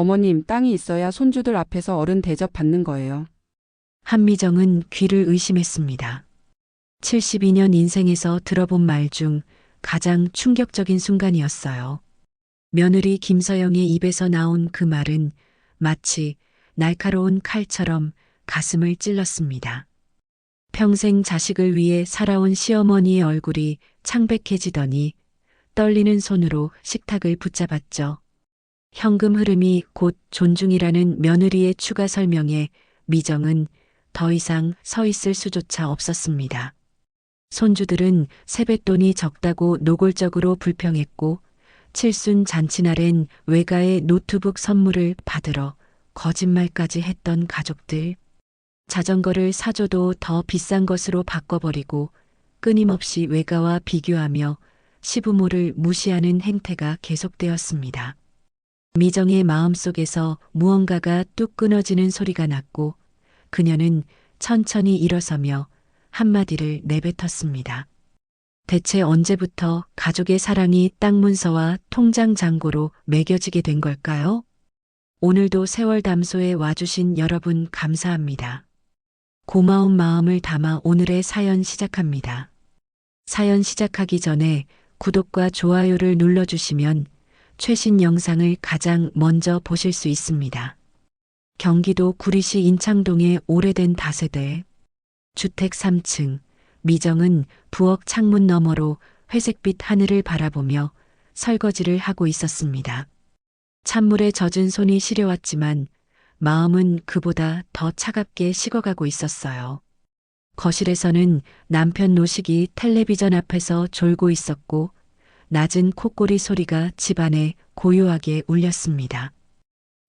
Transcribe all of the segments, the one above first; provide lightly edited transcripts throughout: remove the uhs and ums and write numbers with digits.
어머님, 땅이 있어야 손주들 앞에서 어른 대접 받는 거예요. 한미정은 귀를 의심했습니다. 72년 인생에서 들어본 말 중 가장 충격적인 순간이었어요. 며느리 김서영의 입에서 나온 그 말은 마치 날카로운 칼처럼 가슴을 찔렀습니다. 평생 자식을 위해 살아온 시어머니의 얼굴이 창백해지더니 떨리는 손으로 식탁을 붙잡았죠. 현금 흐름이 곧 존중이라는 며느리의 추가 설명에 미정은 더 이상 서 있을 수조차 없었습니다. 손주들은 세뱃돈이 적다고 노골적으로 불평했고 칠순 잔치날엔 외가의 노트북 선물을 받으러 거짓말까지 했던 가족들. 자전거를 사줘도 더 비싼 것으로 바꿔버리고 끊임없이 외가와 비교하며 시부모를 무시하는 행태가 계속되었습니다. 미정의 마음속에서 무언가가 뚝 끊어지는 소리가 났고 그녀는 천천히 일어서며 한마디를 내뱉었습니다. 대체 언제부터 가족의 사랑이 땅 문서와 통장 잔고로 매겨지게 된 걸까요? 오늘도 세월 담소에 와주신 여러분 감사합니다. 고마운 마음을 담아 오늘의 사연 시작합니다. 사연 시작하기 전에 구독과 좋아요를 눌러주시면 최신 영상을 가장 먼저 보실 수 있습니다. 경기도 구리시 인창동의 오래된 다세대 주택 3층 미정은 부엌 창문 너머로 회색빛 하늘을 바라보며 설거지를 하고 있었습니다. 찬물에 젖은 손이 시려왔지만 마음은 그보다 더 차갑게 식어가고 있었어요. 거실에서는 남편 노식이 텔레비전 앞에서 졸고 있었고 낮은 콧소리 소리가 집안에 고요하게 울렸습니다.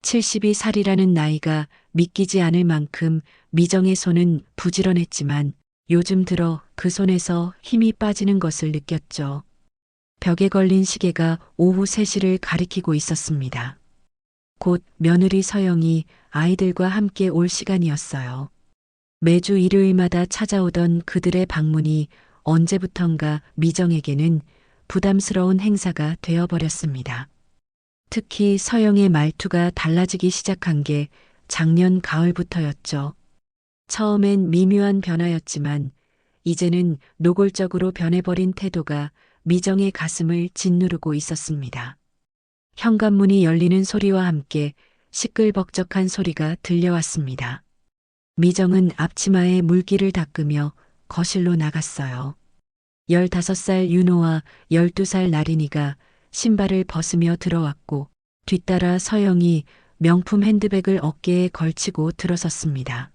72살이라는 나이가 믿기지 않을 만큼 미정의 손은 부지런했지만 요즘 들어 그 손에서 힘이 빠지는 것을 느꼈죠. 벽에 걸린 시계가 오후 3시를 가리키고 있었습니다. 곧 며느리 서영이 아이들과 함께 올 시간이었어요. 매주 일요일마다 찾아오던 그들의 방문이 언제부턴가 미정에게는 부담스러운 행사가 되어버렸습니다. 특히 서영의 말투가 달라지기 시작한 게 작년 가을부터였죠. 처음엔 미묘한 변화였지만 이제는 노골적으로 변해버린 태도가 미정의 가슴을 짓누르고 있었습니다. 현관문이 열리는 소리와 함께 시끌벅적한 소리가 들려왔습니다. 미정은 앞치마에 물기를 닦으며 거실로 나갔어요. 15살 윤호와 12살 나린이가 신발을 벗으며 들어왔고 뒤따라 서영이 명품 핸드백을 어깨에 걸치고 들어섰습니다.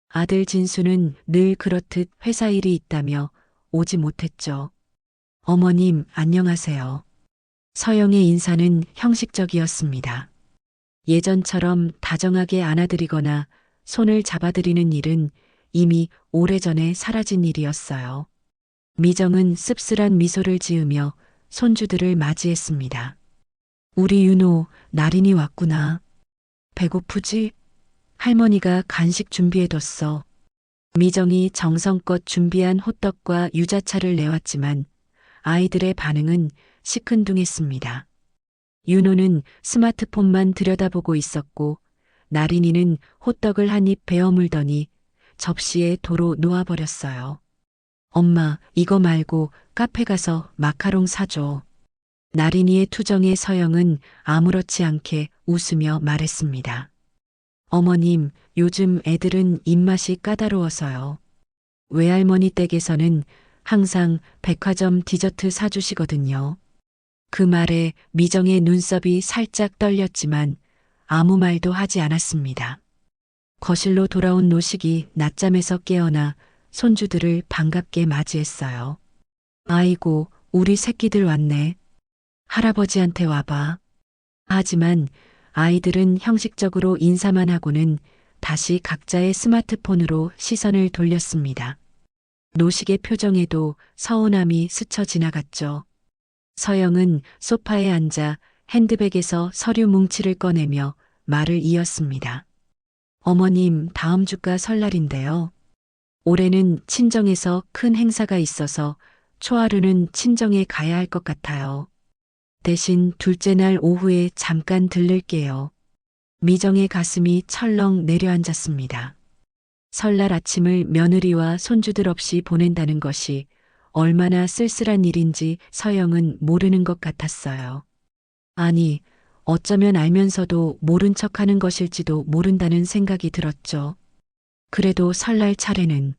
아들 진수는 늘 그렇듯 회사 일이 있다며 오지 못했죠. 어머님, 안녕하세요. 서영의 인사는 형식적이었습니다. 예전처럼 다정하게 안아드리거나 손을 잡아드리는 일은 이미 오래전에 사라진 일이었어요. 미정은 씁쓸한 미소를 지으며 손주들을 맞이했습니다. 우리 윤호, 나린이 왔구나. 배고프지? 할머니가 간식 준비해뒀어. 미정이 정성껏 준비한 호떡과 유자차를 내왔지만 아이들의 반응은 시큰둥했습니다. 윤호는 스마트폰만 들여다보고 있었고 나린이는 호떡을 한 입 베어 물더니 접시에 도로 놓아버렸어요. 엄마, 이거 말고 카페 가서 마카롱 사줘. 나린이의 투정에 서영은 아무렇지 않게 웃으며 말했습니다. 어머님, 요즘 애들은 입맛이 까다로워서요. 외할머니 댁에서는 항상 백화점 디저트 사주시거든요. 그 말에 미정의 눈썹이 살짝 떨렸지만 아무 말도 하지 않았습니다. 거실로 돌아온 노식이 낮잠에서 깨어나 손주들을 반갑게 맞이했어요. 아이고, 우리 새끼들 왔네. 할아버지한테 와봐. 하지만 아이들은 형식적으로 인사만 하고는 다시 각자의 스마트폰으로 시선을 돌렸습니다. 노식의 표정에도 서운함이 스쳐 지나갔죠. 서영은 소파에 앉아 핸드백에서 서류 뭉치를 꺼내며 말을 이었습니다. 어머님, 다음 주가 설날인데요. 올해는 친정에서 큰 행사가 있어서 초하루는 친정에 가야 할 것 같아요. 대신 둘째 날 오후에 잠깐 들를게요. 미정의 가슴이 철렁 내려앉았습니다. 설날 아침을 며느리와 손주들 없이 보낸다는 것이 얼마나 쓸쓸한 일인지 서영은 모르는 것 같았어요. 아니, 어쩌면 알면서도 모른 척하는 것일지도 모른다는 생각이 들었죠. 그래도 설날 차례는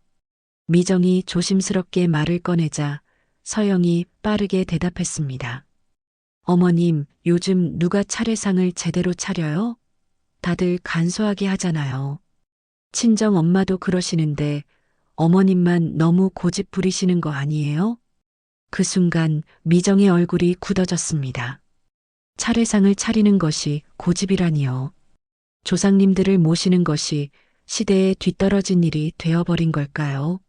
미정이 조심스럽게 말을 꺼내자 서영이 빠르게 대답했습니다. 어머님, 요즘 누가 차례상을 제대로 차려요? 다들 간소하게 하잖아요. 친정 엄마도 그러시는데 어머님만 너무 고집 부리시는 거 아니에요? 그 순간 미정의 얼굴이 굳어졌습니다. 차례상을 차리는 것이 고집이라니요. 조상님들을 모시는 것이 시대에 뒤떨어진 일이 되어버린 걸까요?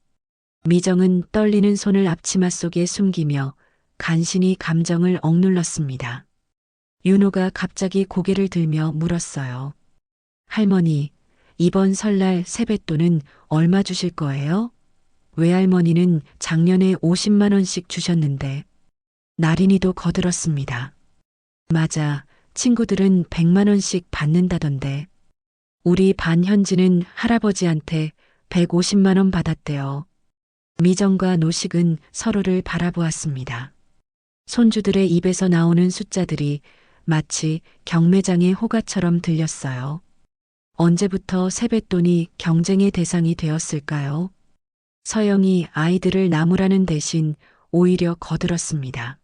미정은 떨리는 손을 앞치마 속에 숨기며 간신히 감정을 억눌렀습니다. 윤호가 갑자기 고개를 들며 물었어요. 할머니, 이번 설날 세뱃돈은 얼마 주실 거예요? 외할머니는 작년에 50만 원씩 주셨는데 나린이도 거들었습니다. 맞아, 친구들은 100만 원씩 받는다던데. 우리 반현지는 할아버지한테 150만 원 받았대요. 미정과 노식은 서로를 바라보았습니다. 손주들의 입에서 나오는 숫자들이 마치 경매장의 호가처럼 들렸어요. 언제부터 세뱃돈이 경쟁의 대상이 되었을까요? 서영이 아이들을 나무라는 대신 오히려 거들었습니다.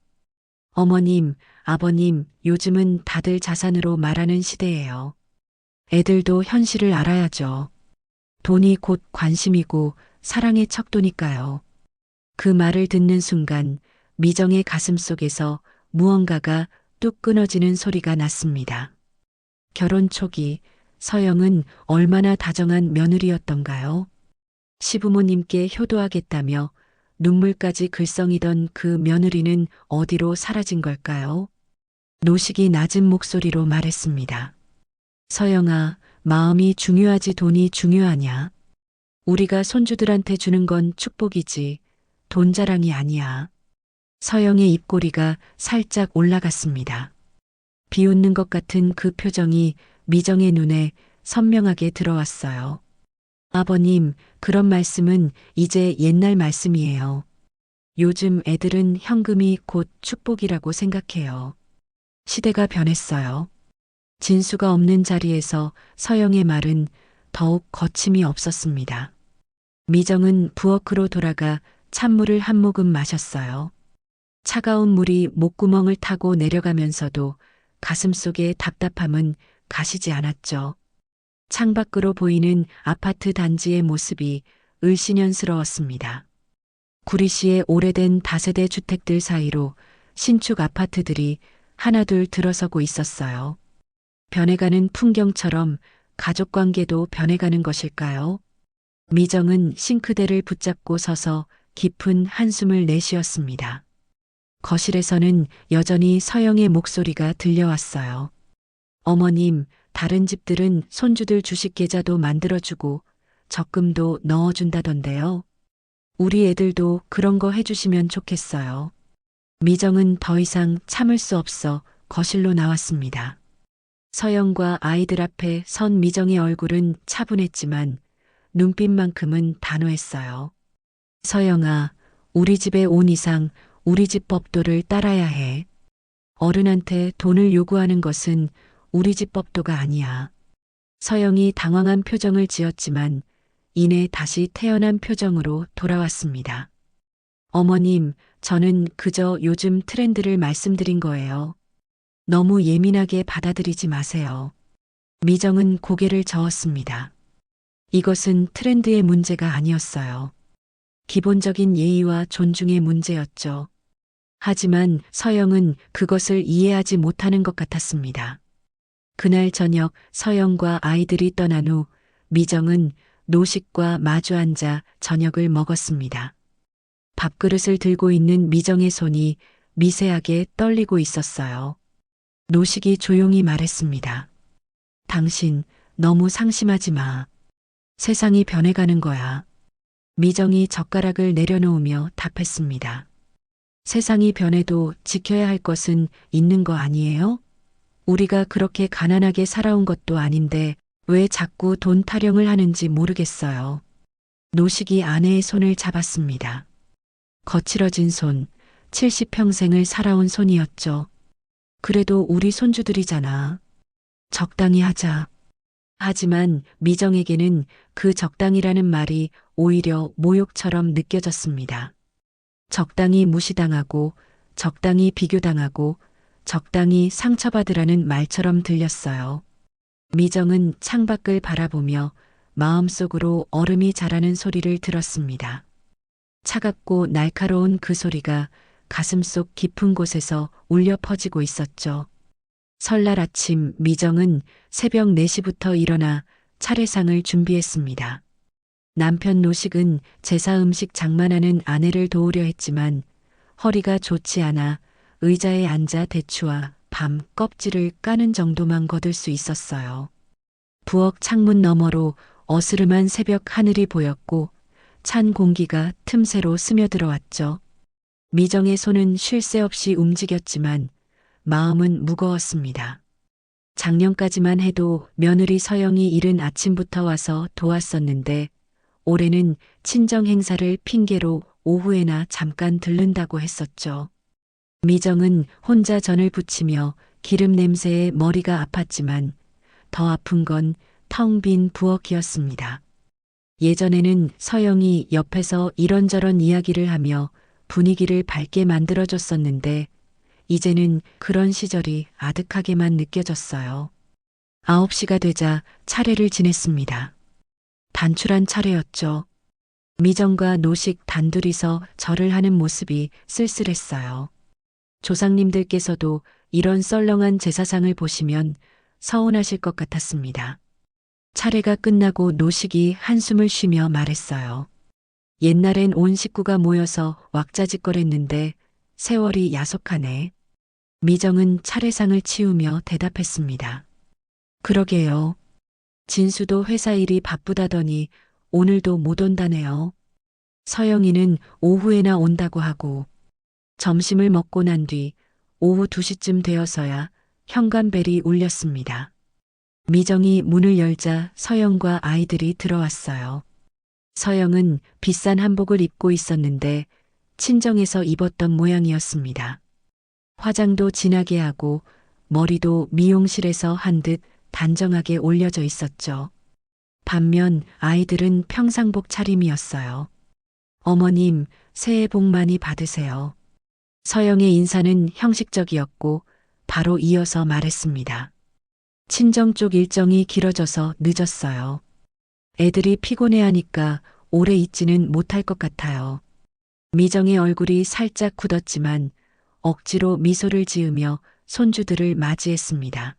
어머님, 아버님, 요즘은 다들 자산으로 말하는 시대예요. 애들도 현실을 알아야죠. 돈이 곧 관심이고 사랑의 척도니까요. 그 말을 듣는 순간 미정의 가슴 속에서 무언가가 뚝 끊어지는 소리가 났습니다. 결혼 초기 서영은 얼마나 다정한 며느리였던가요? 시부모님께 효도하겠다며 눈물까지 글썽이던 그 며느리는 어디로 사라진 걸까요? 노식이 낮은 목소리로 말했습니다. 서영아, 마음이 중요하지 돈이 중요하냐? 우리가 손주들한테 주는 건 축복이지 돈 자랑이 아니야. 서영의 입꼬리가 살짝 올라갔습니다. 비웃는 것 같은 그 표정이 미정의 눈에 선명하게 들어왔어요. 아버님, 그런 말씀은 이제 옛날 말씀이에요. 요즘 애들은 현금이 곧 축복이라고 생각해요. 시대가 변했어요. 진수가 없는 자리에서 서영의 말은 더욱 거침이 없었습니다. 미정은 부엌으로 돌아가 찬물을 한 모금 마셨어요. 차가운 물이 목구멍을 타고 내려가면서도 가슴속의 답답함은 가시지 않았죠. 창밖으로 보이는 아파트 단지의 모습이 을씨년스러웠습니다. 구리시의 오래된 다세대 주택들 사이로 신축 아파트들이 하나둘 들어서고 있었어요. 변해가는 풍경처럼 가족관계도 변해가는 것일까요? 미정은 싱크대를 붙잡고 서서 깊은 한숨을 내쉬었습니다. 거실에서는 여전히 서영의 목소리가 들려왔어요. 어머님, 다른 집들은 손주들 주식 계좌도 만들어주고 적금도 넣어준다던데요. 우리 애들도 그런 거 해주시면 좋겠어요. 미정은 더 이상 참을 수 없어 거실로 나왔습니다. 서영과 아이들 앞에 선 미정의 얼굴은 차분했지만 눈빛만큼은 단호했어요. 서영아, 우리 집에 온 이상 우리 집 법도를 따라야 해. 어른한테 돈을 요구하는 것은 우리 집 법도가 아니야. 서영이 당황한 표정을 지었지만 이내 다시 태어난 표정으로 돌아왔습니다. 어머님, 저는 그저 요즘 트렌드를 말씀드린 거예요. 너무 예민하게 받아들이지 마세요. 미정은 고개를 저었습니다. 이것은 트렌드의 문제가 아니었어요. 기본적인 예의와 존중의 문제였죠. 하지만 서영은 그것을 이해하지 못하는 것 같았습니다. 그날 저녁 서영과 아이들이 떠난 후 미정은 노식과 마주 앉아 저녁을 먹었습니다. 밥그릇을 들고 있는 미정의 손이 미세하게 떨리고 있었어요. 노식이 조용히 말했습니다. 당신 너무 상심하지 마. 세상이 변해가는 거야. 미정이 젓가락을 내려놓으며 답했습니다. 세상이 변해도 지켜야 할 것은 있는 거 아니에요? 우리가 그렇게 가난하게 살아온 것도 아닌데 왜 자꾸 돈 타령을 하는지 모르겠어요. 노식이 아내의 손을 잡았습니다. 거칠어진 손, 70평생을 살아온 손이었죠. 그래도 우리 손주들이잖아. 적당히 하자. 하지만 미정에게는 그 적당이라는 말이 오히려 모욕처럼 느껴졌습니다. 적당히 무시당하고, 적당히 비교당하고, 적당히 상처받으라는 말처럼 들렸어요. 미정은 창밖을 바라보며 마음속으로 얼음이 자라는 소리를 들었습니다. 차갑고 날카로운 그 소리가 가슴속 깊은 곳에서 울려 퍼지고 있었죠. 설날 아침 미정은 새벽 4시부터 일어나 차례상을 준비했습니다. 남편 노식은 제사 음식 장만하는 아내를 도우려 했지만 허리가 좋지 않아 의자에 앉아 대추와 밤 껍질을 까는 정도만 거둘 수 있었어요. 부엌 창문 너머로 어스름한 새벽 하늘이 보였고 찬 공기가 틈새로 스며들어왔죠. 미정의 손은 쉴 새 없이 움직였지만 마음은 무거웠습니다. 작년까지만 해도 며느리 서영이 이른 아침부터 와서 도왔었는데 올해는 친정 행사를 핑계로 오후에나 잠깐 들른다고 했었죠. 미정은 혼자 전을 부치며 기름 냄새에 머리가 아팠지만 더 아픈 건 텅 빈 부엌이었습니다. 예전에는 서영이 옆에서 이런저런 이야기를 하며 분위기를 밝게 만들어줬었는데 이제는 그런 시절이 아득하게만 느껴졌어요. 9시가 되자 차례를 지냈습니다. 단출한 차례였죠. 미정과 노식 단둘이서 절을 하는 모습이 쓸쓸했어요. 조상님들께서도 이런 썰렁한 제사상을 보시면 서운하실 것 같았습니다. 차례가 끝나고 노식이 한숨을 쉬며 말했어요. 옛날엔 온 식구가 모여서 왁자지껄했는데 세월이 야속하네. 미정은 차례상을 치우며 대답했습니다. 그러게요. 진수도 회사 일이 바쁘다더니 오늘도 못 온다네요. 서영이는 오후에나 온다고 하고 점심을 먹고 난 뒤 오후 2시쯤 되어서야 현관벨이 울렸습니다. 미정이 문을 열자 서영과 아이들이 들어왔어요. 서영은 비싼 한복을 입고 있었는데 친정에서 입었던 모양이었습니다. 화장도 진하게 하고 머리도 미용실에서 한 듯 단정하게 올려져 있었죠. 반면 아이들은 평상복 차림이었어요. 어머님, 새해 복 많이 받으세요. 서영의 인사는 형식적이었고 바로 이어서 말했습니다. 친정 쪽 일정이 길어져서 늦었어요. 애들이 피곤해하니까 오래 있지는 못할 것 같아요. 미정의 얼굴이 살짝 굳었지만 억지로 미소를 지으며 손주들을 맞이했습니다.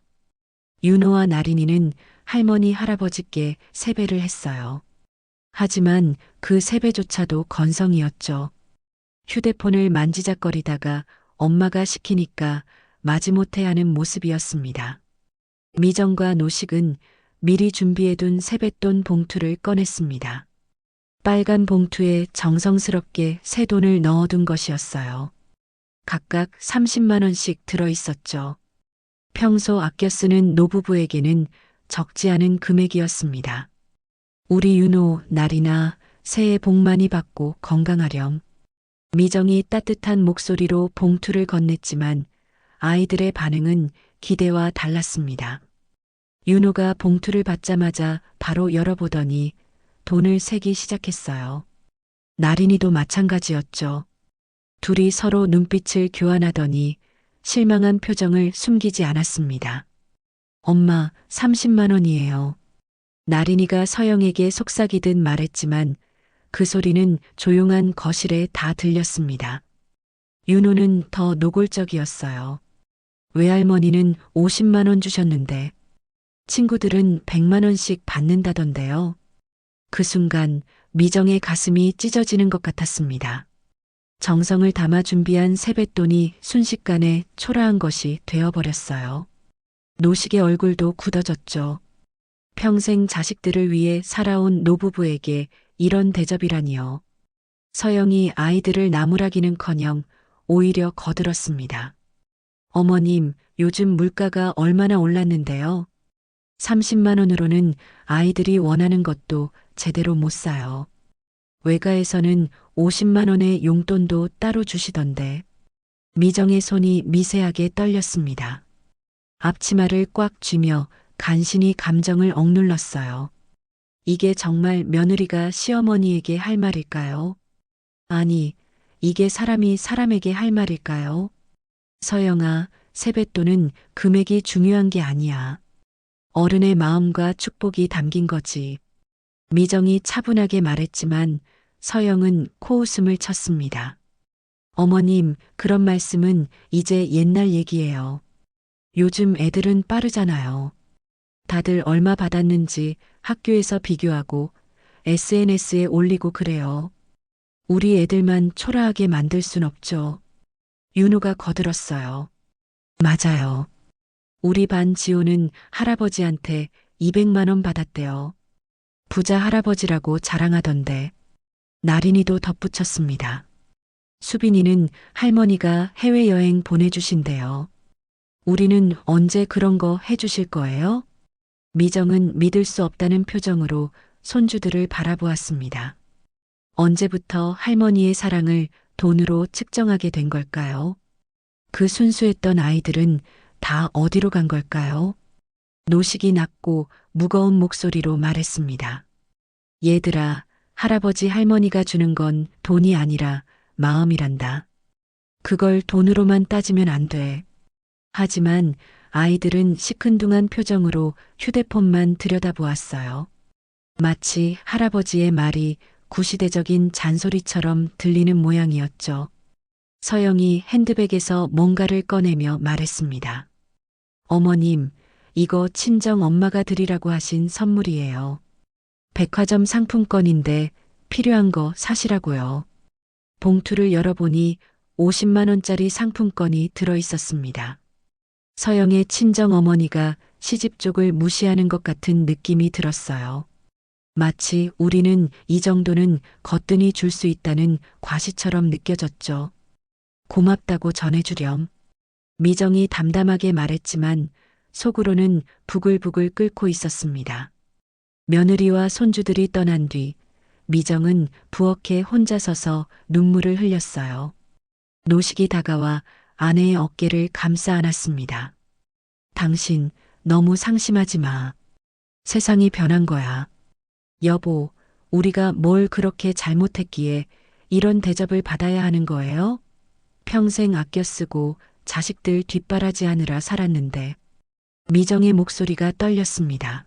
윤호와 나린이는 할머니 할아버지께 세배를 했어요. 하지만 그 세배조차도 건성이었죠. 휴대폰을 만지작거리다가 엄마가 시키니까 마지못해 하는 모습이었습니다. 미정과 노식은 미리 준비해둔 세뱃돈 봉투를 꺼냈습니다. 빨간 봉투에 정성스럽게 새 돈을 넣어둔 것이었어요. 각각 30만 원씩 들어있었죠. 평소 아껴 쓰는 노부부에게는 적지 않은 금액이었습니다. 우리 윤호, 나리나 새해 복 많이 받고 건강하렴. 미정이 따뜻한 목소리로 봉투를 건넸지만 아이들의 반응은 기대와 달랐습니다. 윤호가 봉투를 받자마자 바로 열어보더니 돈을 세기 시작했어요. 나린이도 마찬가지였죠. 둘이 서로 눈빛을 교환하더니 실망한 표정을 숨기지 않았습니다. 엄마, 30만 원이에요. 나린이가 서영에게 속삭이듯 말했지만 그 소리는 조용한 거실에 다 들렸습니다. 윤호는 더 노골적이었어요. 외할머니는 50만 원 주셨는데 친구들은 100만 원씩 받는다던데요. 그 순간 미정의 가슴이 찢어지는 것 같았습니다. 정성을 담아 준비한 세뱃돈이 순식간에 초라한 것이 되어버렸어요. 노식의 얼굴도 굳어졌죠. 평생 자식들을 위해 살아온 노부부에게 이런 대접이라니요. 서영이 아이들을 나무라기는커녕 오히려 거들었습니다. 어머님, 요즘 물가가 얼마나 올랐는데요. 30만 원으로는 아이들이 원하는 것도 제대로 못 사요. 외가에서는 50만 원의 용돈도 따로 주시던데. 미정의 손이 미세하게 떨렸습니다. 앞치마를 꽉 쥐며 간신히 감정을 억눌렀어요. 이게 정말 며느리가 시어머니에게 할 말일까요? 아니, 이게 사람이 사람에게 할 말일까요? 서영아, 세뱃돈은 금액이 중요한 게 아니야. 어른의 마음과 축복이 담긴 거지. 미정이 차분하게 말했지만 서영은 코웃음을 쳤습니다. 어머님, 그런 말씀은 이제 옛날 얘기예요. 요즘 애들은 빠르잖아요. 다들 얼마 받았는지 학교에서 비교하고 SNS에 올리고 그래요. 우리 애들만 초라하게 만들 순 없죠. 윤호가 거들었어요. 맞아요. 우리 반 지호는 할아버지한테 200만 원 받았대요. 부자 할아버지라고 자랑하던데. 나린이도 덧붙였습니다. 수빈이는 할머니가 해외여행 보내주신대요. 우리는 언제 그런 거 해주실 거예요? 미정은 믿을 수 없다는 표정으로 손주들을 바라보았습니다. 언제부터 할머니의 사랑을 돈으로 측정하게 된 걸까요? 그 순수했던 아이들은 다 어디로 간 걸까요? 노식이 낮고 무거운 목소리로 말했습니다. 얘들아, 할아버지 할머니가 주는 건 돈이 아니라 마음이란다. 그걸 돈으로만 따지면 안 돼. 하지만 아이들은 시큰둥한 표정으로 휴대폰만 들여다보았어요. 마치 할아버지의 말이 구시대적인 잔소리처럼 들리는 모양이었죠. 서영이 핸드백에서 뭔가를 꺼내며 말했습니다. 어머님, 이거 친정 엄마가 드리라고 하신 선물이에요. 백화점 상품권인데 필요한 거 사시라고요. 봉투를 열어보니 50만 원짜리 상품권이 들어 있었습니다. 서영의 친정 어머니가 시집 쪽을 무시하는 것 같은 느낌이 들었어요. 마치 우리는 이 정도는 거뜬히 줄 수 있다는 과시처럼 느껴졌죠. 고맙다고 전해주렴. 미정이 담담하게 말했지만 속으로는 부글부글 끓고 있었습니다. 며느리와 손주들이 떠난 뒤 미정은 부엌에 혼자 서서 눈물을 흘렸어요. 노식이 다가와 아내의 어깨를 감싸 안았습니다. 당신 너무 상심하지 마. 세상이 변한 거야. 여보, 우리가 뭘 그렇게 잘못했기에 이런 대접을 받아야 하는 거예요? 평생 아껴 쓰고 자식들 뒷바라지하느라 살았는데. 미정의 목소리가 떨렸습니다.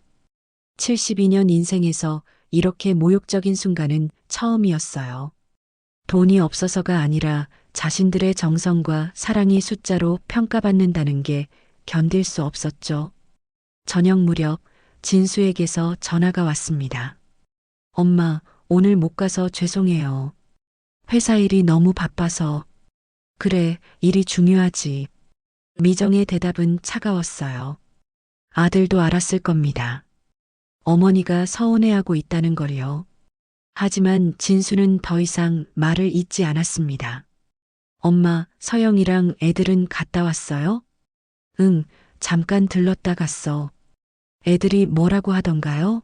72년 인생에서 이렇게 모욕적인 순간은 처음이었어요. 돈이 없어서가 아니라 자신들의 정성과 사랑이 숫자로 평가받는다는 게 견딜 수 없었죠. 저녁 무렵 진수에게서 전화가 왔습니다. 엄마, 오늘 못 가서 죄송해요. 회사 일이 너무 바빠서. 그래, 일이 중요하지. 미정의 대답은 차가웠어요. 아들도 알았을 겁니다. 어머니가 서운해하고 있다는 걸요. 하지만 진수는 더 이상 말을 잇지 않았습니다. 엄마, 서영이랑 애들은 갔다 왔어요? 응, 잠깐 들렀다 갔어. 애들이 뭐라고 하던가요?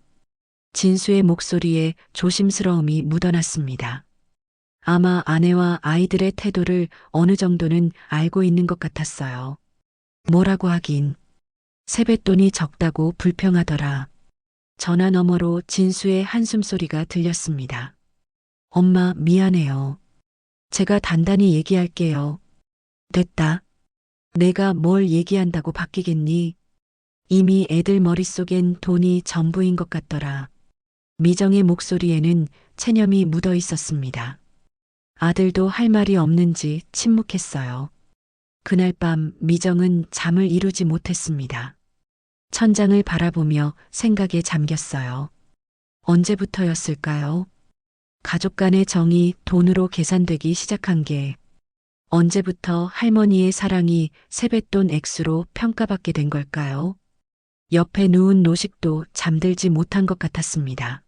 진수의 목소리에 조심스러움이 묻어났습니다. 아마 아내와 아이들의 태도를 어느 정도는 알고 있는 것 같았어요. 뭐라고 하긴. 세뱃돈이 적다고 불평하더라. 전화 너머로 진수의 한숨소리가 들렸습니다. 엄마, 미안해요. 제가 단단히 얘기할게요. 됐다. 내가 뭘 얘기한다고 바뀌겠니? 이미 애들 머릿속엔 돈이 전부인 것 같더라. 미정의 목소리에는 체념이 묻어 있었습니다. 아들도 할 말이 없는지 침묵했어요. 그날 밤 미정은 잠을 이루지 못했습니다. 천장을 바라보며 생각에 잠겼어요. 언제부터였을까요? 가족 간의 정이 돈으로 계산되기 시작한 게 언제부터 할머니의 사랑이 세뱃돈 액수로 평가받게 된 걸까요? 옆에 누운 노식도 잠들지 못한 것 같았습니다.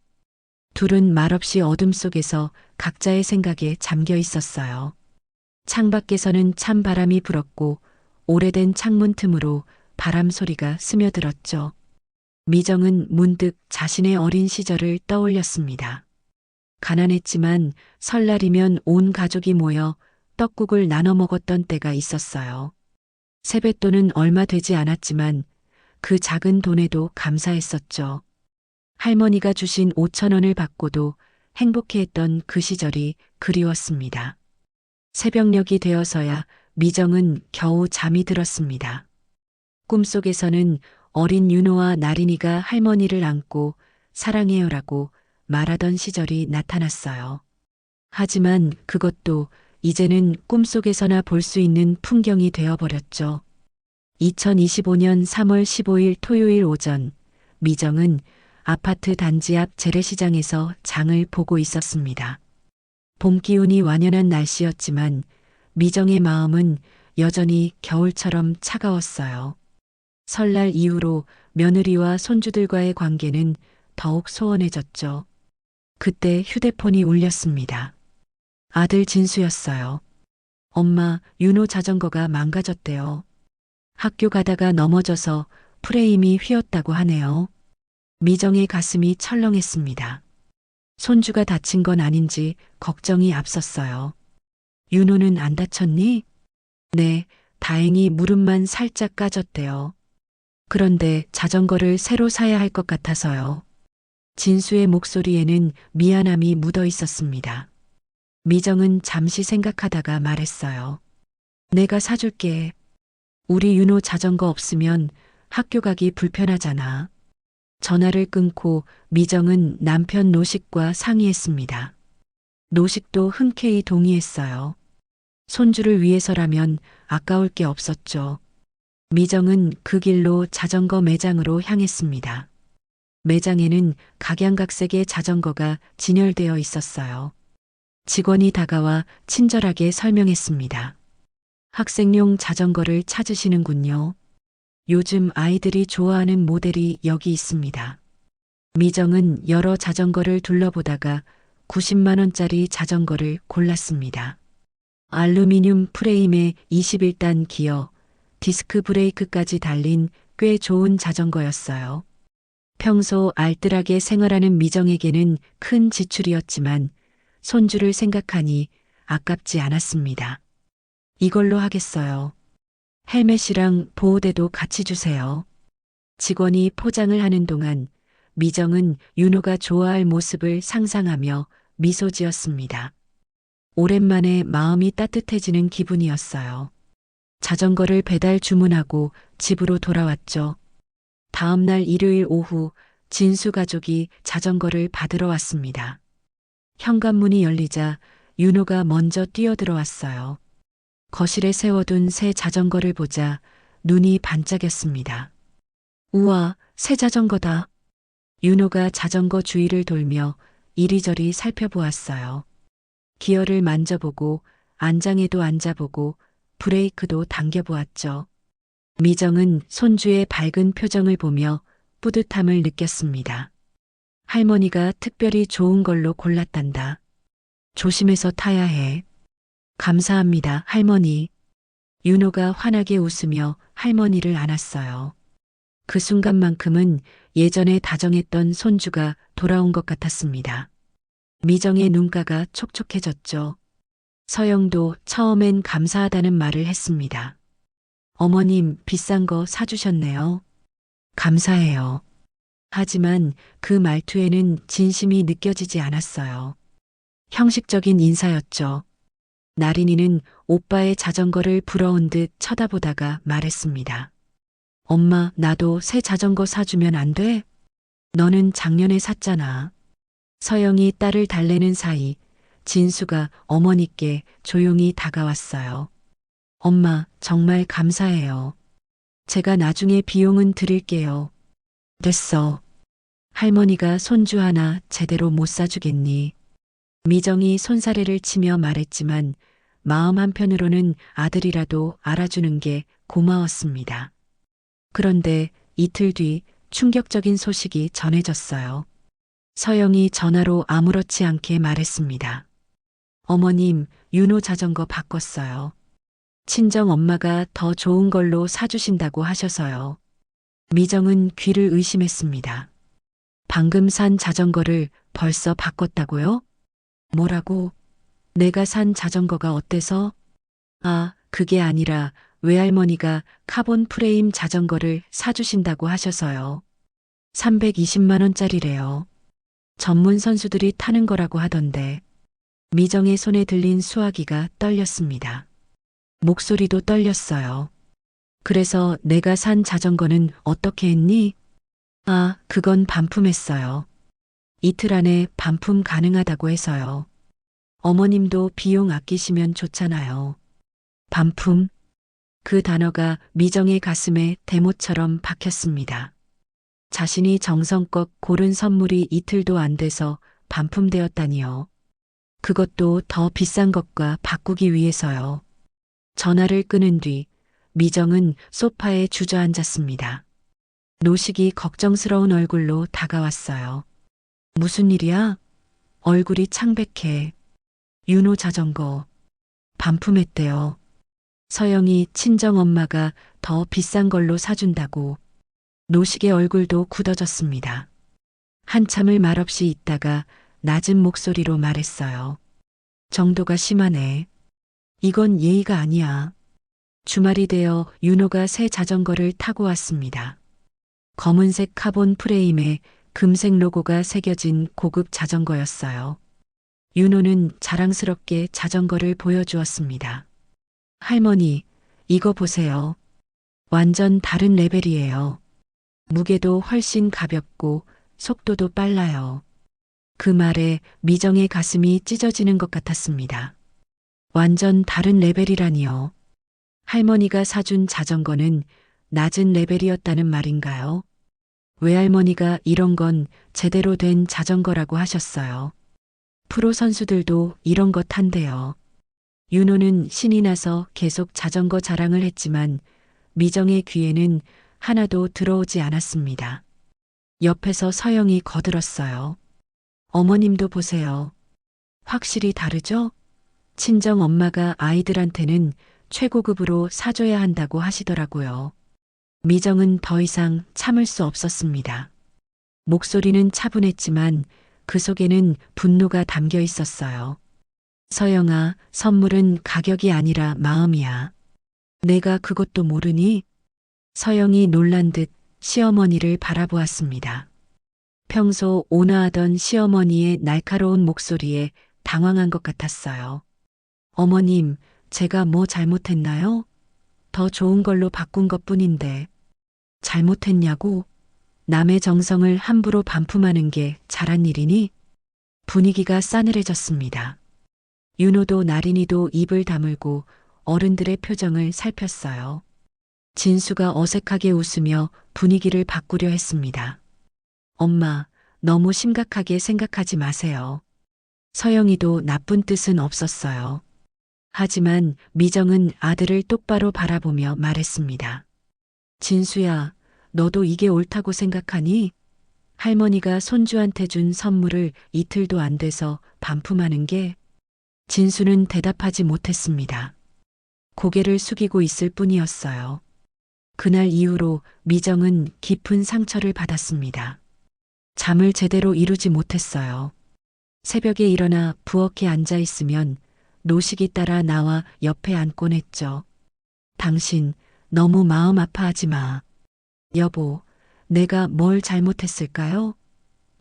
둘은 말없이 어둠 속에서 각자의 생각에 잠겨 있었어요. 창밖에서는 찬 바람이 불었고 오래된 창문 틈으로 바람 소리가 스며들었죠. 미정은 문득 자신의 어린 시절을 떠올렸습니다. 가난했지만 설날이면 온 가족이 모여 떡국을 나눠 먹었던 때가 있었어요. 세뱃돈은 얼마 되지 않았지만 그 작은 돈에도 감사했었죠. 할머니가 주신 5천 원을 받고도 행복해했던 그 시절이 그리웠습니다. 새벽녘이 되어서야 미정은 겨우 잠이 들었습니다. 꿈속에서는 어린 윤호와 나린이가 할머니를 안고 사랑해요라고 말하던 시절이 나타났어요. 하지만 그것도 이제는 꿈속에서나 볼 수 있는 풍경이 되어버렸죠. 2025년 3월 15일 토요일 오전, 미정은 아파트 단지 앞 재래시장에서 장을 보고 있었습니다. 봄 기운이 완연한 날씨였지만 미정의 마음은 여전히 겨울처럼 차가웠어요. 설날 이후로 며느리와 손주들과의 관계는 더욱 소원해졌죠. 그때 휴대폰이 울렸습니다. 아들 진수였어요. 엄마, 윤호 자전거가 망가졌대요. 학교 가다가 넘어져서 프레임이 휘었다고 하네요. 미정의 가슴이 철렁했습니다. 손주가 다친 건 아닌지 걱정이 앞섰어요. 윤호는 안 다쳤니? 네, 다행히 무릎만 살짝 까졌대요. 그런데 자전거를 새로 사야 할 것 같아서요. 진수의 목소리에는 미안함이 묻어 있었습니다. 미정은 잠시 생각하다가 말했어요. 내가 사줄게. 우리 윤호 자전거 없으면 학교 가기 불편하잖아. 전화를 끊고 미정은 남편 노식과 상의했습니다. 노식도 흔쾌히 동의했어요. 손주를 위해서라면 아까울 게 없었죠. 미정은 그 길로 자전거 매장으로 향했습니다. 매장에는 각양각색의 자전거가 진열되어 있었어요. 직원이 다가와 친절하게 설명했습니다. 학생용 자전거를 찾으시는군요. 요즘 아이들이 좋아하는 모델이 여기 있습니다. 미정은 여러 자전거를 둘러보다가 90만 원짜리 자전거를 골랐습니다. 알루미늄 프레임에 21단 기어, 디스크 브레이크까지 달린 꽤 좋은 자전거였어요. 평소 알뜰하게 생활하는 미정에게는 큰 지출이었지만 손주를 생각하니 아깝지 않았습니다. 이걸로 하겠어요. 헬멧이랑 보호대도 같이 주세요. 직원이 포장을 하는 동안 미정은 윤호가 좋아할 모습을 상상하며 미소 지었습니다. 오랜만에 마음이 따뜻해지는 기분이었어요. 자전거를 배달 주문하고 집으로 돌아왔죠. 다음 날 일요일 오후 진수 가족이 자전거를 받으러 왔습니다. 현관문이 열리자 윤호가 먼저 뛰어들어왔어요. 거실에 세워둔 새 자전거를 보자 눈이 반짝였습니다. 우와, 새 자전거다. 윤호가 자전거 주위를 돌며 이리저리 살펴보았어요. 기어를 만져보고 안장에도 앉아보고 브레이크도 당겨보았죠. 미정은 손주의 밝은 표정을 보며 뿌듯함을 느꼈습니다. 할머니가 특별히 좋은 걸로 골랐단다. 조심해서 타야 해. 감사합니다, 할머니. 윤호가 환하게 웃으며 할머니를 안았어요. 그 순간만큼은 예전에 다정했던 손주가 돌아온 것 같았습니다. 미정의 눈가가 촉촉해졌죠. 서영도 처음엔 감사하다는 말을 했습니다. 어머님, 비싼 거 사주셨네요. 감사해요. 하지만 그 말투에는 진심이 느껴지지 않았어요. 형식적인 인사였죠. 나린이는 오빠의 자전거를 부러운 듯 쳐다보다가 말했습니다. 엄마, 나도 새 자전거 사주면 안 돼? 너는 작년에 샀잖아. 서영이 딸을 달래는 사이 진수가 어머니께 조용히 다가왔어요. 엄마, 정말 감사해요. 제가 나중에 비용은 드릴게요. 됐어. 할머니가 손주 하나 제대로 못 사주겠니? 미정이 손사래를 치며 말했지만 마음 한편으로는 아들이라도 알아주는 게 고마웠습니다. 그런데 이틀 뒤 충격적인 소식이 전해졌어요. 서영이 전화로 아무렇지 않게 말했습니다. 어머님, 윤호 자전거 바꿨어요. 친정 엄마가 더 좋은 걸로 사주신다고 하셔서요. 미정은 귀를 의심했습니다. 방금 산 자전거를 벌써 바꿨다고요? 뭐라고? 내가 산 자전거가 어때서? 아, 그게 아니라 외할머니가 카본 프레임 자전거를 사주신다고 하셔서요. 320만 원짜리래요. 전문 선수들이 타는 거라고 하던데. 미정의 손에 들린 수화기가 떨렸습니다. 목소리도 떨렸어요. 그래서 내가 산 자전거는 어떻게 했니? 아, 그건 반품했어요. 이틀 안에 반품 가능하다고 해서요. 어머님도 비용 아끼시면 좋잖아요. 반품. 그 단어가 미정의 가슴에 대못처럼 박혔습니다. 자신이 정성껏 고른 선물이 이틀도 안 돼서 반품되었다니요. 그것도 더 비싼 것과 바꾸기 위해서요. 전화를 끊은 뒤 미정은 소파에 주저앉았습니다. 노식이 걱정스러운 얼굴로 다가왔어요. 무슨 일이야? 얼굴이 창백해. 윤호 자전거. 반품했대요. 서영이 친정엄마가 더 비싼 걸로 사준다고. 노식의 얼굴도 굳어졌습니다. 한참을 말없이 있다가 낮은 목소리로 말했어요. 정도가 심하네. 이건 예의가 아니야. 주말이 되어 윤호가 새 자전거를 타고 왔습니다. 검은색 카본 프레임에 금색 로고가 새겨진 고급 자전거였어요. 윤호는 자랑스럽게 자전거를 보여주었습니다. 할머니, 이거 보세요. 완전 다른 레벨이에요. 무게도 훨씬 가볍고 속도도 빨라요. 그 말에 미정의 가슴이 찢어지는 것 같았습니다. 완전 다른 레벨이라니요. 할머니가 사준 자전거는 낮은 레벨이었다는 말인가요? 외할머니가 이런 건 제대로 된 자전거라고 하셨어요. 프로 선수들도 이런 것 탄대요. 윤호는 신이 나서 계속 자전거 자랑을 했지만 미정의 귀에는 하나도 들어오지 않았습니다. 옆에서 서영이 거들었어요. 어머님도 보세요. 확실히 다르죠? 친정 엄마가 아이들한테는 최고급으로 사줘야 한다고 하시더라고요. 미정은 더 이상 참을 수 없었습니다. 목소리는 차분했지만 그 속에는 분노가 담겨 있었어요. 서영아, 선물은 가격이 아니라 마음이야. 내가 그것도 모르니? 서영이 놀란 듯 시어머니를 바라보았습니다. 평소 온화하던 시어머니의 날카로운 목소리에 당황한 것 같았어요. 어머님, 제가 뭐 잘못했나요? 더 좋은 걸로 바꾼 것뿐인데. 잘못했냐고? 남의 정성을 함부로 반품하는 게 잘한 일이니? 분위기가 싸늘해졌습니다. 윤호도 나린이도 입을 다물고 어른들의 표정을 살폈어요. 진수가 어색하게 웃으며 분위기를 바꾸려 했습니다. 엄마, 너무 심각하게 생각하지 마세요. 서영이도 나쁜 뜻은 없었어요. 하지만 미정은 아들을 똑바로 바라보며 말했습니다. 진수야, 너도 이게 옳다고 생각하니? 할머니가 손주한테 준 선물을 이틀도 안 돼서 반품하는 게? 진수는 대답하지 못했습니다. 고개를 숙이고 있을 뿐이었어요. 그날 이후로 미정은 깊은 상처를 받았습니다. 잠을 제대로 이루지 못했어요. 새벽에 일어나 부엌에 앉아 있으면 노식이 따라 나와 옆에 앉곤 했죠. 당신 너무 마음 아파하지 마. 여보, 내가 뭘 잘못했을까요?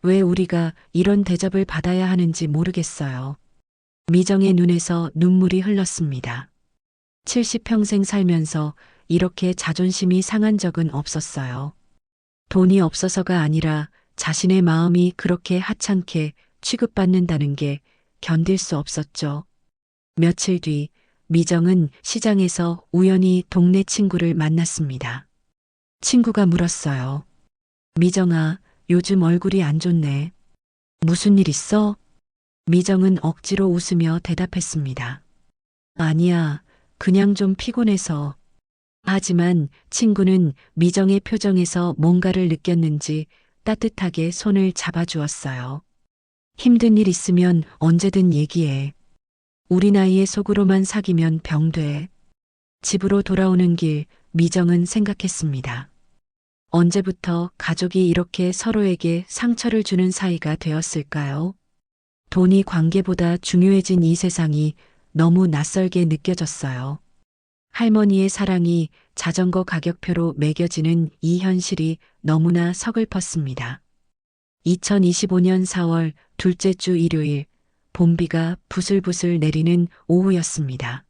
왜 우리가 이런 대접을 받아야 하는지 모르겠어요. 미정의 눈에서 눈물이 흘렀습니다. 70평생 살면서 이렇게 자존심이 상한 적은 없었어요. 돈이 없어서가 아니라 자신의 마음이 그렇게 하찮게 취급받는다는 게 견딜 수 없었죠. 며칠 뒤 미정은 시장에서 우연히 동네 친구를 만났습니다. 친구가 물었어요. 미정아, 요즘 얼굴이 안 좋네. 무슨 일 있어? 미정은 억지로 웃으며 대답했습니다. 아니야, 그냥 좀 피곤해서. 하지만 친구는 미정의 표정에서 뭔가를 느꼈는지 따뜻하게 손을 잡아주었어요. 힘든 일 있으면 언제든 얘기해. 우리 나이에 속으로만 사귀면 병돼. 집으로 돌아오는 길 미정은 생각했습니다. 언제부터 가족이 이렇게 서로에게 상처를 주는 사이가 되었을까요? 돈이 관계보다 중요해진 이 세상이 너무 낯설게 느껴졌어요. 할머니의 사랑이 자전거 가격표로 매겨지는 이 현실이 너무나 서글펐습니다. 2025년 4월 둘째 주 일요일, 봄비가 부슬부슬 내리는 오후였습니다.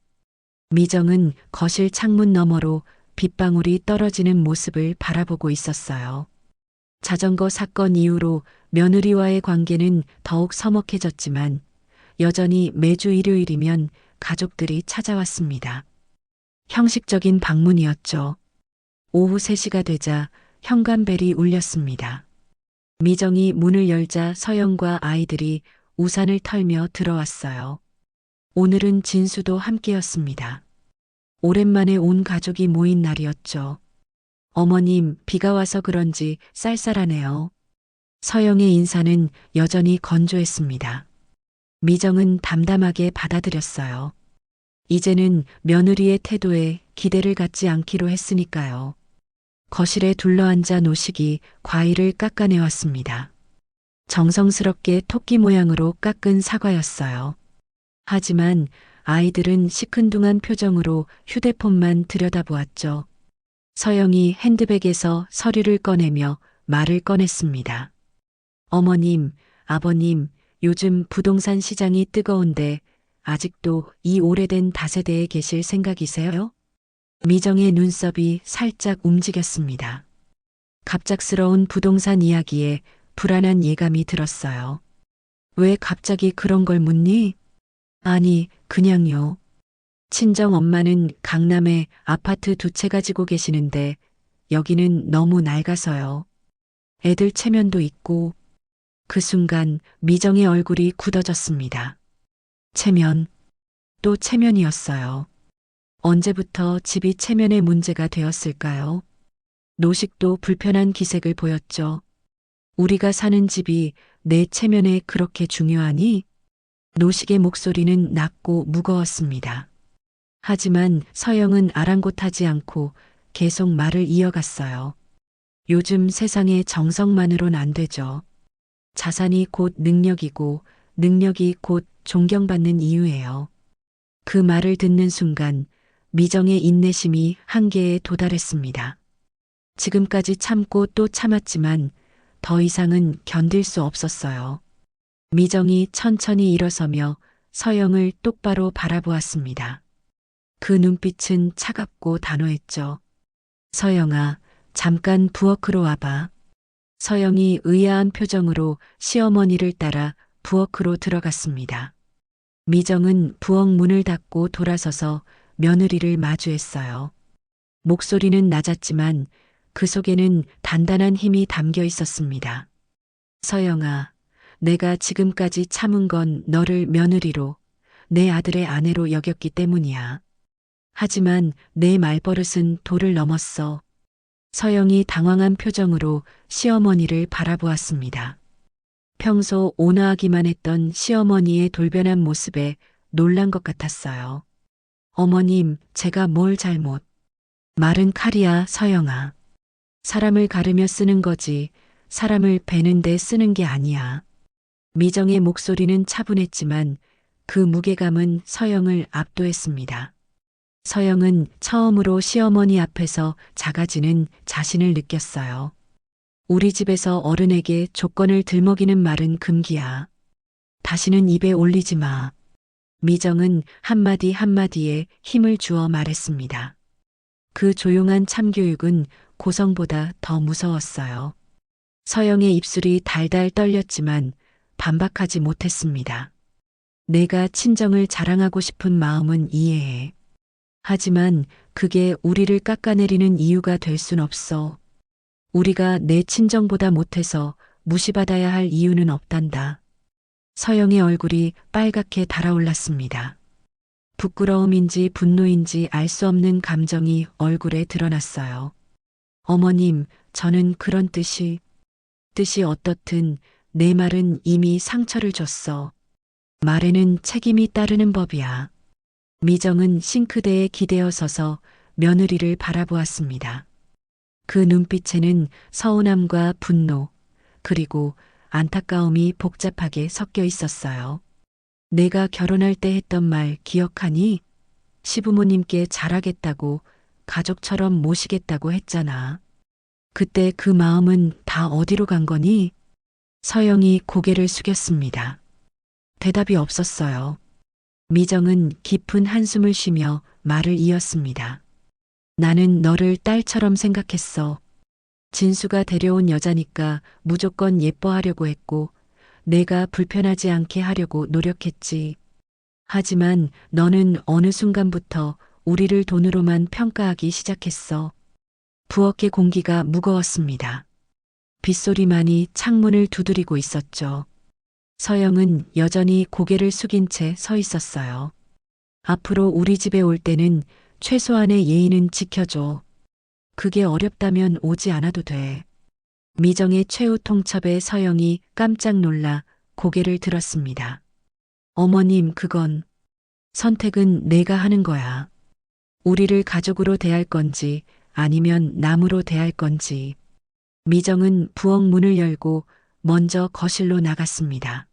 미정은 거실 창문 너머로 빗방울이 떨어지는 모습을 바라보고 있었어요. 자전거 사건 이후로 며느리와의 관계는 더욱 서먹해졌지만 여전히 매주 일요일이면 가족들이 찾아왔습니다. 형식적인 방문이었죠. 오후 3시가 되자 현관벨이 울렸습니다. 미정이 문을 열자 서영과 아이들이 우산을 털며 들어왔어요. 오늘은 진수도 함께였습니다. 오랜만에 온 가족이 모인 날이었죠. 어머님, 비가 와서 그런지 쌀쌀하네요. 서영의 인사는 여전히 건조했습니다. 미정은 담담하게 받아들였어요. 이제는 며느리의 태도에 기대를 갖지 않기로 했으니까요. 거실에 둘러앉아 노식이 과일을 깎아내왔습니다. 정성스럽게 토끼 모양으로 깎은 사과였어요. 하지만 아이들은 시큰둥한 표정으로 휴대폰만 들여다보았죠. 서영이 핸드백에서 서류를 꺼내며 말을 꺼냈습니다. 어머님, 아버님, 요즘 부동산 시장이 뜨거운데 아직도 이 오래된 다세대에 계실 생각이세요? 미정의 눈썹이 살짝 움직였습니다. 갑작스러운 부동산 이야기에 불안한 예감이 들었어요. 왜 갑자기 그런 걸 묻니? 아니, 그냥요. 친정 엄마는 강남에 아파트 2채 가지고 계시는데 여기는 너무 낡아서요. 애들 체면도 있고. 그 순간 미정의 얼굴이 굳어졌습니다. 체면. 또 체면이었어요. 언제부터 집이 체면의 문제가 되었을까요? 노식도 불편한 기색을 보였죠. 우리가 사는 집이 내 체면에 그렇게 중요하니? 노식의 목소리는 낮고 무거웠습니다. 하지만 서영은 아랑곳하지 않고 계속 말을 이어갔어요. 요즘 세상에 정성만으론 안 되죠. 자산이 곧 능력이고 능력이 곧 존경받는 이유예요. 그 말을 듣는 순간 미정의 인내심이 한계에 도달했습니다. 지금까지 참고 또 참았지만 더 이상은 견딜 수 없었어요. 미정이 천천히 일어서며 서영을 똑바로 바라보았습니다. 그 눈빛은 차갑고 단호했죠. 서영아, 잠깐 부엌으로 와봐. 서영이 의아한 표정으로 시어머니를 따라 부엌으로 들어갔습니다. 미정은 부엌 문을 닫고 돌아서서 며느리를 마주했어요. 목소리는 낮았지만 그 속에는 단단한 힘이 담겨 있었습니다. 서영아, 내가 지금까지 참은 건 너를 며느리로, 내 아들의 아내로 여겼기 때문이야. 하지만 내 말버릇은 도를 넘었어. 서영이 당황한 표정으로 시어머니를 바라보았습니다. 평소 온화하기만 했던 시어머니의 돌변한 모습에 놀란 것 같았어요. 어머님, 제가 뭘 잘못. 말은 칼이야, 서영아. 사람을 가르며 쓰는 거지, 사람을 베는데 쓰는 게 아니야. 미정의 목소리는 차분했지만 그 무게감은 서영을 압도했습니다. 서영은 처음으로 시어머니 앞에서 작아지는 자신을 느꼈어요. 우리 집에서 어른에게 조건을 들먹이는 말은 금기야. 다시는 입에 올리지 마. 미정은 한마디 한마디에 힘을 주어 말했습니다. 그 조용한 참교육은 고성보다 더 무서웠어요. 서영의 입술이 달달 떨렸지만 반박하지 못했습니다. 내가 친정을 자랑하고 싶은 마음은 이해해. 하지만 그게 우리를 깎아내리는 이유가 될 순 없어. 우리가 내 친정보다 못해서 무시받아야 할 이유는 없단다. 서영의 얼굴이 빨갛게 달아올랐습니다. 부끄러움인지 분노인지 알 수 없는 감정이 얼굴에 드러났어요. 어머님, 저는 그런 뜻이 어떻든 내 말은 이미 상처를 줬어. 말에는 책임이 따르는 법이야. 미정은 싱크대에 기대어 서서 며느리를 바라보았습니다. 그 눈빛에는 서운함과 분노, 그리고 안타까움이 복잡하게 섞여 있었어요. 내가 결혼할 때 했던 말 기억하니? 시부모님께 잘하겠다고, 가족처럼 모시겠다고 했잖아. 그때 그 마음은 다 어디로 간 거니? 서영이 고개를 숙였습니다. 대답이 없었어요. 미정은 깊은 한숨을 쉬며 말을 이었습니다. 나는 너를 딸처럼 생각했어. 진수가 데려온 여자니까 무조건 예뻐하려고 했고, 내가 불편하지 않게 하려고 노력했지. 하지만 너는 어느 순간부터 우리를 돈으로만 평가하기 시작했어. 부엌의 공기가 무거웠습니다. 빗소리만이 창문을 두드리고 있었죠. 서영은 여전히 고개를 숙인 채 서 있었어요. 앞으로 우리 집에 올 때는 최소한의 예의는 지켜줘. 그게 어렵다면 오지 않아도 돼. 미정의 최후 통첩에 서영이 깜짝 놀라 고개를 들었습니다. 어머님, 그건 선택은 내가 하는 거야. 우리를 가족으로 대할 건지 아니면 남으로 대할 건지. 미정은 부엌 문을 열고 먼저 거실로 나갔습니다.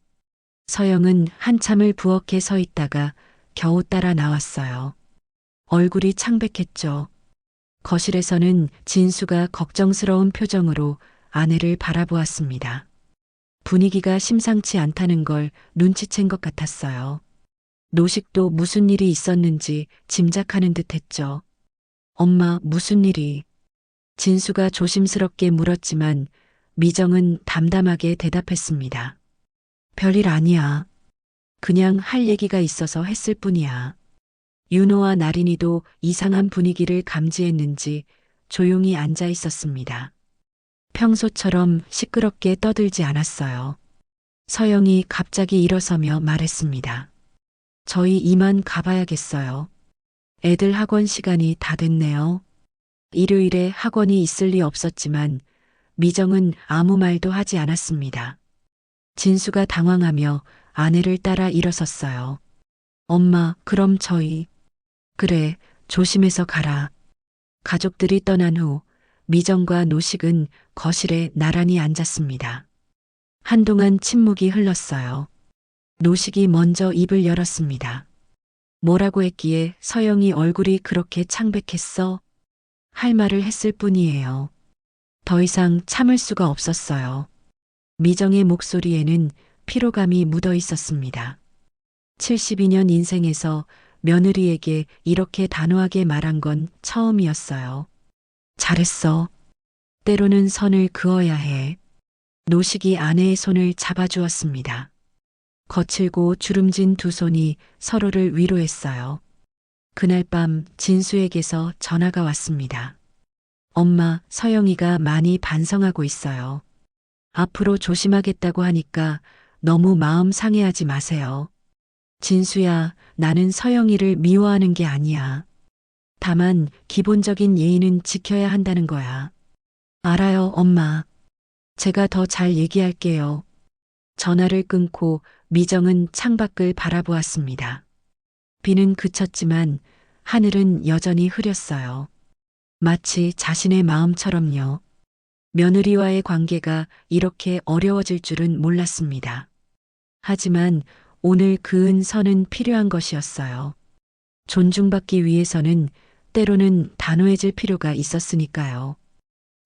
서영은 한참을 부엌에 서 있다가 겨우 따라 나왔어요. 얼굴이 창백했죠. 거실에서는 진수가 걱정스러운 표정으로 아내를 바라보았습니다. 분위기가 심상치 않다는 걸 눈치챈 것 같았어요. 노식도 무슨 일이 있었는지 짐작하는 듯 했죠. 엄마, 무슨 일이? 진수가 조심스럽게 물었지만 미정은 담담하게 대답했습니다. 별일 아니야. 그냥 할 얘기가 있어서 했을 뿐이야. 윤호와 나린이도 이상한 분위기를 감지했는지 조용히 앉아 있었습니다. 평소처럼 시끄럽게 떠들지 않았어요. 서영이 갑자기 일어서며 말했습니다. 저희 이만 가봐야겠어요. 애들 학원 시간이 다 됐네요. 일요일에 학원이 있을 리 없었지만 미정은 아무 말도 하지 않았습니다. 진수가 당황하며 아내를 따라 일어섰어요. 엄마, 그럼 저희. 그래, 조심해서 가라. 가족들이 떠난 후 미정과 노식은 거실에 나란히 앉았습니다. 한동안 침묵이 흘렀어요. 노식이 먼저 입을 열었습니다. 뭐라고 했기에 서영이 얼굴이 그렇게 창백했어? 할 말을 했을 뿐이에요. 더 이상 참을 수가 없었어요. 미정의 목소리에는 피로감이 묻어 있었습니다. 72년 인생에서 며느리에게 이렇게 단호하게 말한 건 처음이었어요. 잘했어. 때로는 선을 그어야 해. 노식이 아내의 손을 잡아주었습니다. 거칠고 주름진 두 손이 서로를 위로했어요. 그날 밤 진수에게서 전화가 왔습니다. 엄마, 서영이가 많이 반성하고 있어요. 앞으로 조심하겠다고 하니까 너무 마음 상해하지 마세요. 진수야, 나는 서영이를 미워하는 게 아니야. 다만 기본적인 예의는 지켜야 한다는 거야. 알아요, 엄마. 제가 더 잘 얘기할게요. 전화를 끊고 미정은 창밖을 바라보았습니다. 비는 그쳤지만 하늘은 여전히 흐렸어요. 마치 자신의 마음처럼요. 며느리와의 관계가 이렇게 어려워질 줄은 몰랐습니다. 하지만 오늘 그은 선은 필요한 것이었어요. 존중받기 위해서는 때로는 단호해질 필요가 있었으니까요.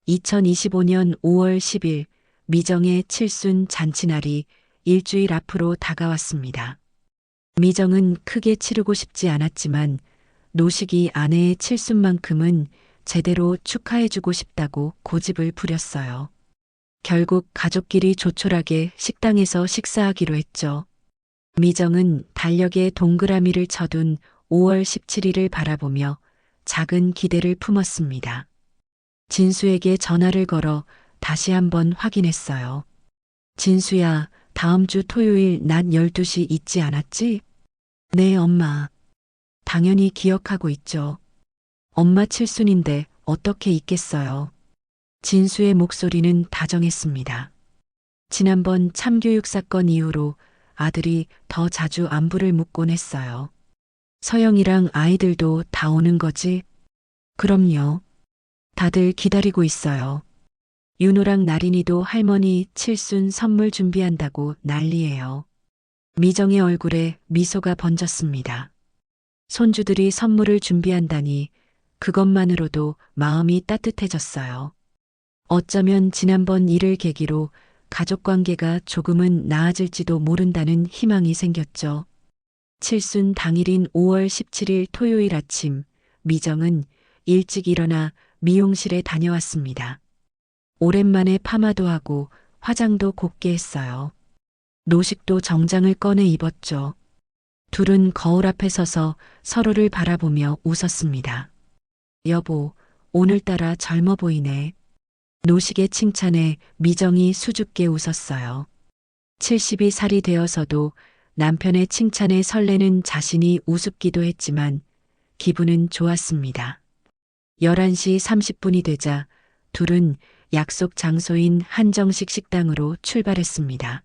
2025년 5월 10일 미정의 칠순 잔치날이 일주일 앞으로 다가왔습니다. 미정은 크게 치르고 싶지 않았지만 노식이 아내의 칠순만큼은 제대로 축하해주고 싶다고 고집을 부렸어요. 결국 가족끼리 조촐하게 식당에서 식사하기로 했죠. 미정은 달력에 동그라미를 쳐둔 5월 17일을 바라보며 작은 기대를 품었습니다. 진수에게 전화를 걸어 다시 한번 확인했어요. 진수야, 다음 주 토요일 낮 12시 잊지 않았지? 네, 엄마. 당연히 기억하고 있죠. 엄마 칠순인데 어떻게 잊겠어요. 진수의 목소리는 다정했습니다. 지난번 참교육 사건 이후로 아들이 더 자주 안부를 묻곤 했어요. 서영이랑 아이들도 다 오는 거지? 그럼요. 다들 기다리고 있어요. 윤호랑 나린이도 할머니 칠순 선물 준비한다고 난리예요. 미정의 얼굴에 미소가 번졌습니다. 손주들이 선물을 준비한다니 그것만으로도 마음이 따뜻해졌어요. 어쩌면 지난번 일을 계기로 가족 관계가 조금은 나아질지도 모른다는 희망이 생겼죠. 칠순 당일인 5월 17일 토요일 아침, 미정은 일찍 일어나 미용실에 다녀왔습니다. 오랜만에 파마도 하고 화장도 곱게 했어요. 노식도 정장을 꺼내 입었죠. 둘은 거울 앞에 서서 서로를 바라보며 웃었습니다. 여보, 오늘따라 젊어 보이네. 노식의 칭찬에 미정이 수줍게 웃었어요. 70이 살이 되어서도 남편의 칭찬에 설레는 자신이 우습기도 했지만 기분은 좋았습니다. 11시 30분이 되자 둘은 약속 장소인 한정식 식당으로 출발했습니다.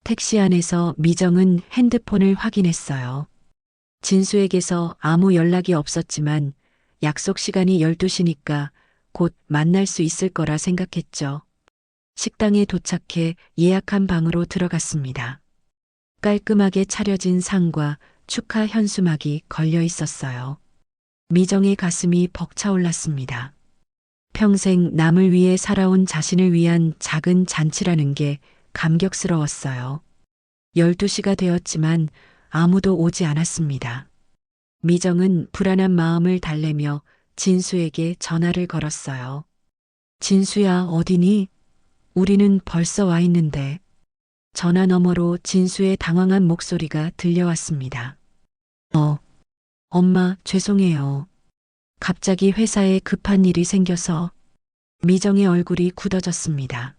택시 안에서 미정은 핸드폰을 확인했어요. 진수에게서 아무 연락이 없었지만 약속 시간이 12시니까 곧 만날 수 있을 거라 생각했죠. 식당에 도착해 예약한 방으로 들어갔습니다. 깔끔하게 차려진 상과 축하 현수막이 걸려 있었어요. 미정의 가슴이 벅차올랐습니다. 평생 남을 위해 살아온 자신을 위한 작은 잔치라는 게 감격스러웠어요. 12시가 되었지만 아무도 오지 않았습니다. 미정은 불안한 마음을 달래며 진수에게 전화를 걸었어요. 진수야, 어디니? 우리는 벌써 와 있는데. 전화 너머로 진수의 당황한 목소리가 들려왔습니다. 엄마, 죄송해요. 갑자기 회사에 급한 일이 생겨서. 미정의 얼굴이 굳어졌습니다.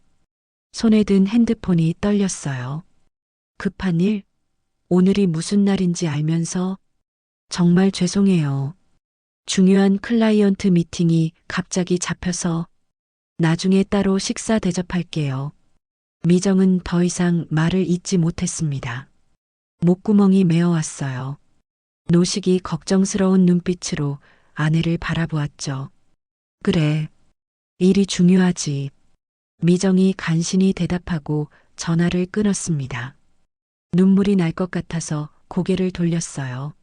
손에 든 핸드폰이 떨렸어요. 급한 일? 오늘이 무슨 날인지 알면서? 정말 죄송해요. 중요한 클라이언트 미팅이 갑자기 잡혀서 나중에 따로 식사 대접할게요. 미정은 더 이상 말을 잇지 못했습니다. 목구멍이 메어왔어요. 노식이 걱정스러운 눈빛으로 아내를 바라보았죠. 그래, 일이 중요하지. 미정이 간신히 대답하고 전화를 끊었습니다. 눈물이 날 것 같아서 고개를 돌렸어요.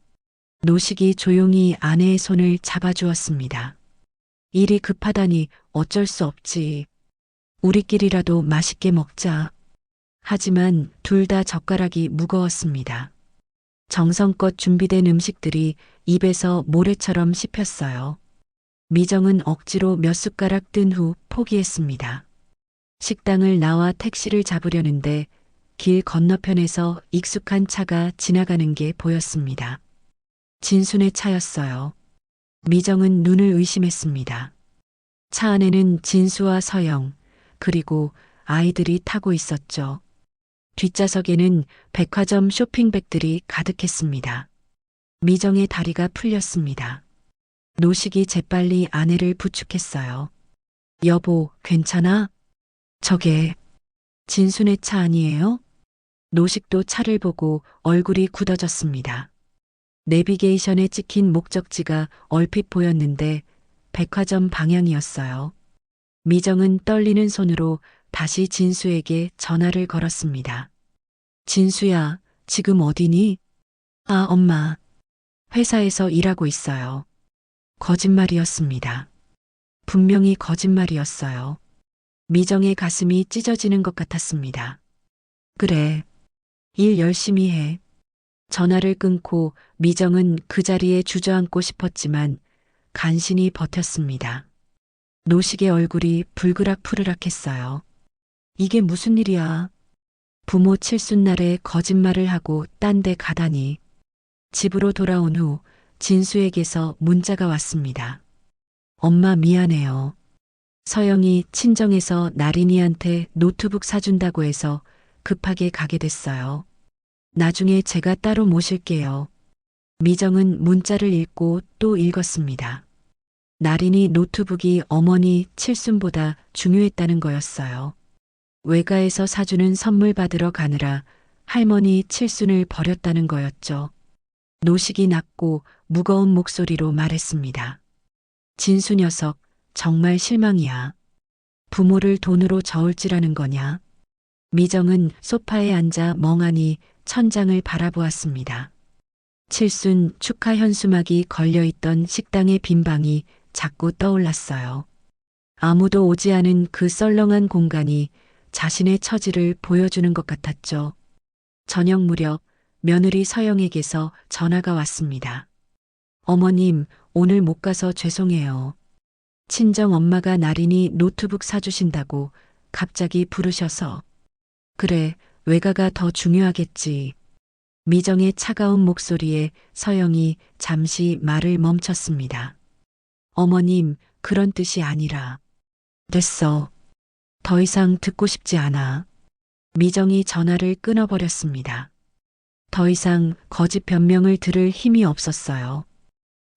노식이 조용히 아내의 손을 잡아주었습니다. 일이 급하다니 어쩔 수 없지. 우리끼리라도 맛있게 먹자. 하지만 둘 다 젓가락이 무거웠습니다. 정성껏 준비된 음식들이 입에서 모래처럼 씹혔어요. 미정은 억지로 몇 숟가락 뜬 후 포기했습니다. 식당을 나와 택시를 잡으려는데 길 건너편에서 익숙한 차가 지나가는 게 보였습니다. 진순의 차였어요. 미정은 눈을 의심했습니다. 차 안에는 진수와 서영, 그리고 아이들이 타고 있었죠. 뒷좌석에는 백화점 쇼핑백들이 가득했습니다. 미정의 다리가 풀렸습니다. 노식이 재빨리 아내를 부축했어요. 여보, 괜찮아? 저게 진순의 차 아니에요? 노식도 차를 보고 얼굴이 굳어졌습니다. 내비게이션에 찍힌 목적지가 얼핏 보였는데 백화점 방향이었어요. 미정은 떨리는 손으로 다시 진수에게 전화를 걸었습니다. 진수야, 지금 어디니? 아, 엄마. 회사에서 일하고 있어요. 거짓말이었습니다. 분명히 거짓말이었어요. 미정의 가슴이 찢어지는 것 같았습니다. 그래, 일 열심히 해. 전화를 끊고 미정은 그 자리에 주저앉고 싶었지만 간신히 버텼습니다. 노식의 얼굴이 불그락푸르락했어요. 이게 무슨 일이야? 부모 칠순날에 거짓말을 하고 딴 데 가다니. 집으로 돌아온 후 진수에게서 문자가 왔습니다. 엄마 미안해요. 서영이 친정에서 나린이한테 노트북 사준다고 해서 급하게 가게 됐어요. 나중에 제가 따로 모실게요. 미정은 문자를 읽고 또 읽었습니다. 나린이 노트북이 어머니 칠순보다 중요했다는 거였어요. 외가에서 사주는 선물 받으러 가느라 할머니 칠순을 버렸다는 거였죠. 노식이 낮고 무거운 목소리로 말했습니다. 진수 녀석, 정말 실망이야. 부모를 돈으로 저울질하는 거냐? 미정은 소파에 앉아 멍하니 천장을 바라보았습니다. 칠순 축하 현수막이 걸려있던 식당의 빈 방이 자꾸 떠올랐어요. 아무도 오지 않은 그 썰렁한 공간이 자신의 처지를 보여주는 것 같았죠. 저녁 무렵 며느리 서영에게서 전화가 왔습니다. 어머님, 오늘 못 가서 죄송해요. 친정 엄마가 나린이 노트북 사주신다고 갑자기 부르셔서. 그래, 외가가 더 중요하겠지. 미정의 차가운 목소리에 서영이 잠시 말을 멈췄습니다. 어머님, 그런 뜻이 아니라. 됐어. 더 이상 듣고 싶지 않아. 미정이 전화를 끊어버렸습니다. 더 이상 거짓 변명을 들을 힘이 없었어요.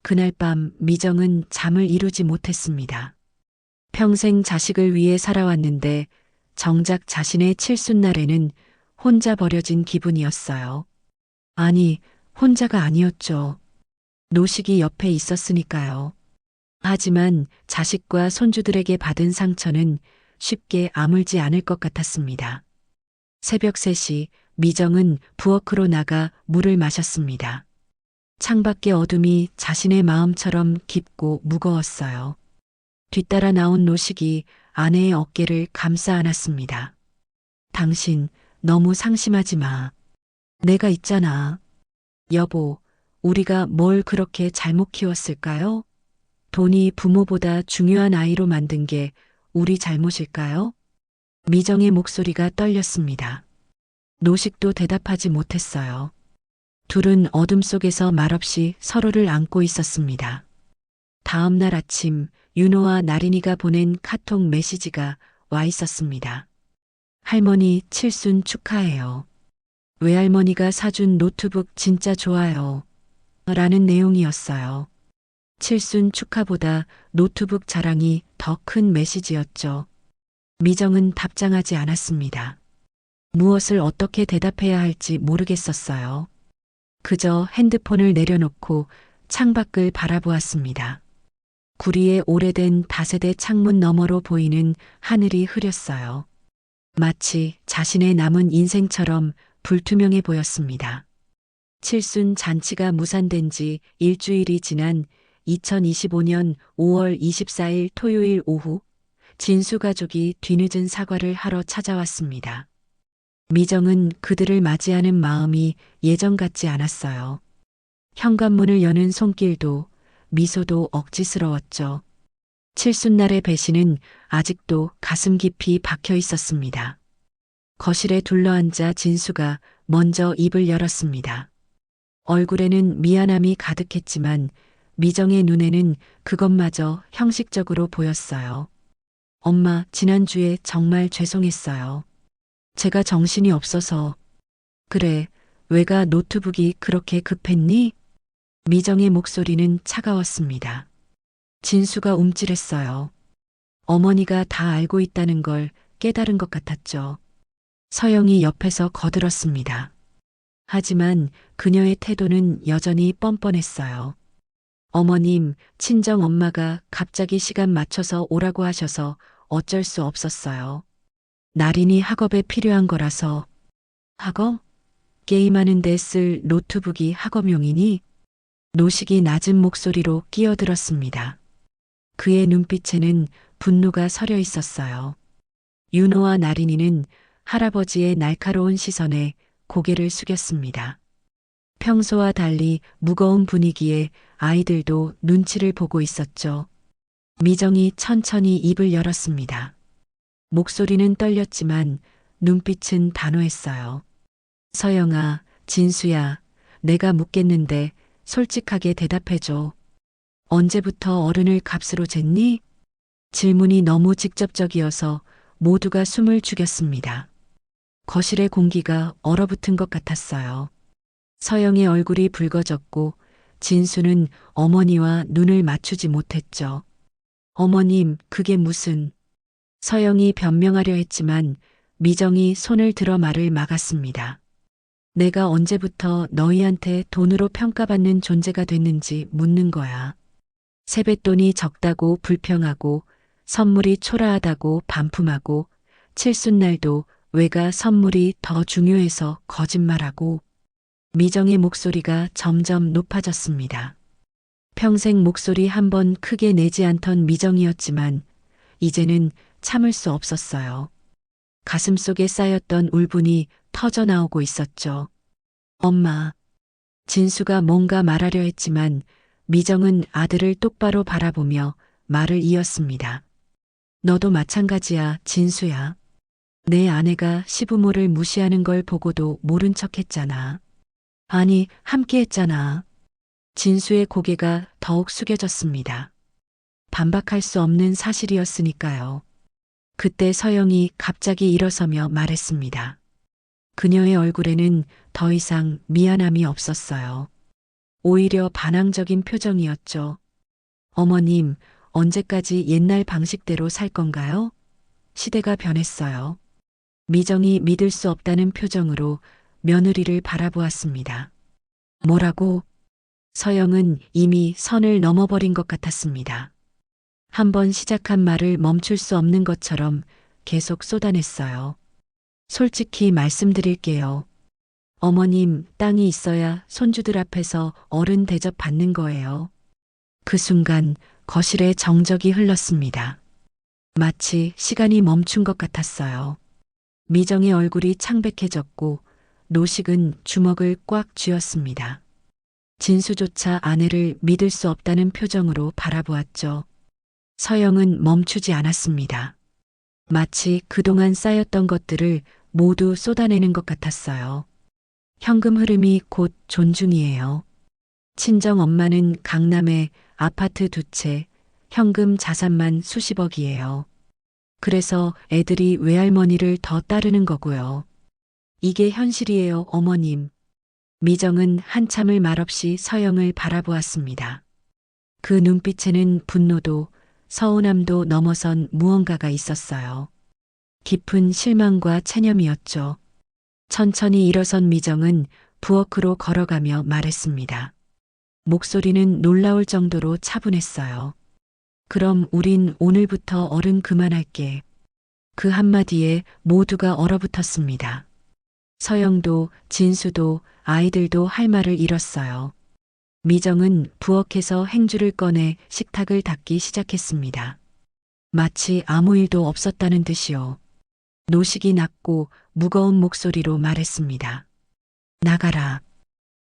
그날 밤 미정은 잠을 이루지 못했습니다. 평생 자식을 위해 살아왔는데 정작 자신의 칠순날에는 혼자 버려진 기분이었어요. 아니, 혼자가 아니었죠. 노식이 옆에 있었으니까요. 하지만 자식과 손주들에게 받은 상처는 쉽게 아물지 않을 것 같았습니다. 새벽 3시 미정은 부엌으로 나가 물을 마셨습니다. 창밖의 어둠이 자신의 마음처럼 깊고 무거웠어요. 뒤따라 나온 노식이 아내의 어깨를 감싸 안았습니다. 당신 너무 상심하지 마. 내가 있잖아. 여보, 우리가 뭘 그렇게 잘못 키웠을까요? 돈이 부모보다 중요한 아이로 만든 게 우리 잘못일까요? 미정의 목소리가 떨렸습니다. 노식도 대답하지 못했어요. 둘은 어둠 속에서 말없이 서로를 안고 있었습니다. 다음 날 아침 윤호와 나린이가 보낸 카톡 메시지가 와 있었습니다. 할머니 칠순 축하해요. 외할머니가 사준 노트북 진짜 좋아요. 라는 내용이었어요. 칠순 축하보다 노트북 자랑이 더 큰 메시지였죠. 미정은 답장하지 않았습니다. 무엇을 어떻게 대답해야 할지 모르겠었어요. 그저 핸드폰을 내려놓고 창밖을 바라보았습니다. 구리의 오래된 다세대 창문 너머로 보이는 하늘이 흐렸어요. 마치 자신의 남은 인생처럼 불투명해 보였습니다. 칠순 잔치가 무산된 지 일주일이 지난 2025년 5월 24일 토요일 오후 진수 가족이 뒤늦은 사과를 하러 찾아왔습니다. 미정은 그들을 맞이하는 마음이 예전 같지 않았어요. 현관문을 여는 손길도 미소도 억지스러웠죠. 칠순날의 배신은 아직도 가슴 깊이 박혀 있었습니다. 거실에 둘러앉아 진수가 먼저 입을 열었습니다. 얼굴에는 미안함이 가득했지만 미정의 눈에는 그것마저 형식적으로 보였어요. 엄마, 지난주에 정말 죄송했어요. 제가 정신이 없어서. 그래, 외가 노트북이 그렇게 급했니? 미정의 목소리는 차가웠습니다. 진수가 움찔했어요. 어머니가 다 알고 있다는 걸 깨달은 것 같았죠. 서영이 옆에서 거들었습니다. 하지만 그녀의 태도는 여전히 뻔뻔했어요. 어머님, 친정 엄마가 갑자기 시간 맞춰서 오라고 하셔서 어쩔 수 없었어요. 나린이 학업에 필요한 거라서. 학업? 게임하는데 쓸 노트북이 학업용이니? 노식이 낮은 목소리로 끼어들었습니다. 그의 눈빛에는 분노가 서려 있었어요. 윤호와 나린이는 할아버지의 날카로운 시선에 고개를 숙였습니다. 평소와 달리 무거운 분위기에 아이들도 눈치를 보고 있었죠. 미정이 천천히 입을 열었습니다. 목소리는 떨렸지만 눈빛은 단호했어요. 서영아, 진수야, 내가 묻겠는데 솔직하게 대답해줘. 언제부터 어른을 값으로 쟀니? 질문이 너무 직접적이어서 모두가 숨을 죽였습니다. 거실의 공기가 얼어붙은 것 같았어요. 서영의 얼굴이 붉어졌고 진수는 어머니와 눈을 맞추지 못했죠. 어머님, 그게 무슨... 서영이 변명하려 했지만 미정이 손을 들어 말을 막았습니다. 내가 언제부터 너희한테 돈으로 평가받는 존재가 됐는지 묻는 거야. 세뱃돈이 적다고 불평하고 선물이 초라하다고 반품하고 칠순날도 외가 선물이 더 중요해서 거짓말하고 미정의 목소리가 점점 높아졌습니다. 평생 목소리 한 번 크게 내지 않던 미정이었지만 이제는 참을 수 없었어요. 가슴속에 쌓였던 울분이 터져 나오고 있었죠. 엄마. 진수가 뭔가 말하려 했지만 미정은 아들을 똑바로 바라보며 말을 이었습니다. 너도 마찬가지야, 진수야. 내 아내가 시부모를 무시하는 걸 보고도 모른 척 했잖아. 아니, 함께 했잖아. 진수의 고개가 더욱 숙여졌습니다. 반박할 수 없는 사실이었으니까요. 그때 서영이 갑자기 일어서며 말했습니다. 그녀의 얼굴에는 더 이상 미안함이 없었어요. 오히려 반항적인 표정이었죠. 어머님, 언제까지 옛날 방식대로 살 건가요? 시대가 변했어요. 미정이 믿을 수 없다는 표정으로 며느리를 바라보았습니다. 뭐라고? 서영은 이미 선을 넘어버린 것 같았습니다. 한번 시작한 말을 멈출 수 없는 것처럼 계속 쏟아냈어요. 솔직히 말씀드릴게요. 어머님, 땅이 있어야 손주들 앞에서 어른 대접 받는 거예요. 그 순간 거실에 정적이 흘렀습니다. 마치 시간이 멈춘 것 같았어요. 미정의 얼굴이 창백해졌고 노식은 주먹을 꽉 쥐었습니다. 진수조차 아내를 믿을 수 없다는 표정으로 바라보았죠. 서영은 멈추지 않았습니다. 마치 그동안 쌓였던 것들을 모두 쏟아내는 것 같았어요. 현금 흐름이 곧 존중이에요. 친정 엄마는 강남에 아파트 2채, 현금 자산만 수십억이에요. 그래서 애들이 외할머니를 더 따르는 거고요. 이게 현실이에요, 어머님. 미정은 한참을 말없이 서영을 바라보았습니다. 그 눈빛에는 분노도 서운함도 넘어선 무언가가 있었어요. 깊은 실망과 체념이었죠. 천천히 일어선 미정은 부엌으로 걸어가며 말했습니다. 목소리는 놀라울 정도로 차분했어요. 그럼 우린 오늘부터 어른 그만할게. 그 한마디에 모두가 얼어붙었습니다. 서영도 진수도 아이들도 할 말을 잃었어요. 미정은 부엌에서 행주를 꺼내 식탁을 닦기 시작했습니다. 마치 아무 일도 없었다는 듯이요. 노식이 낮고 무거운 목소리로 말했습니다. 나가라.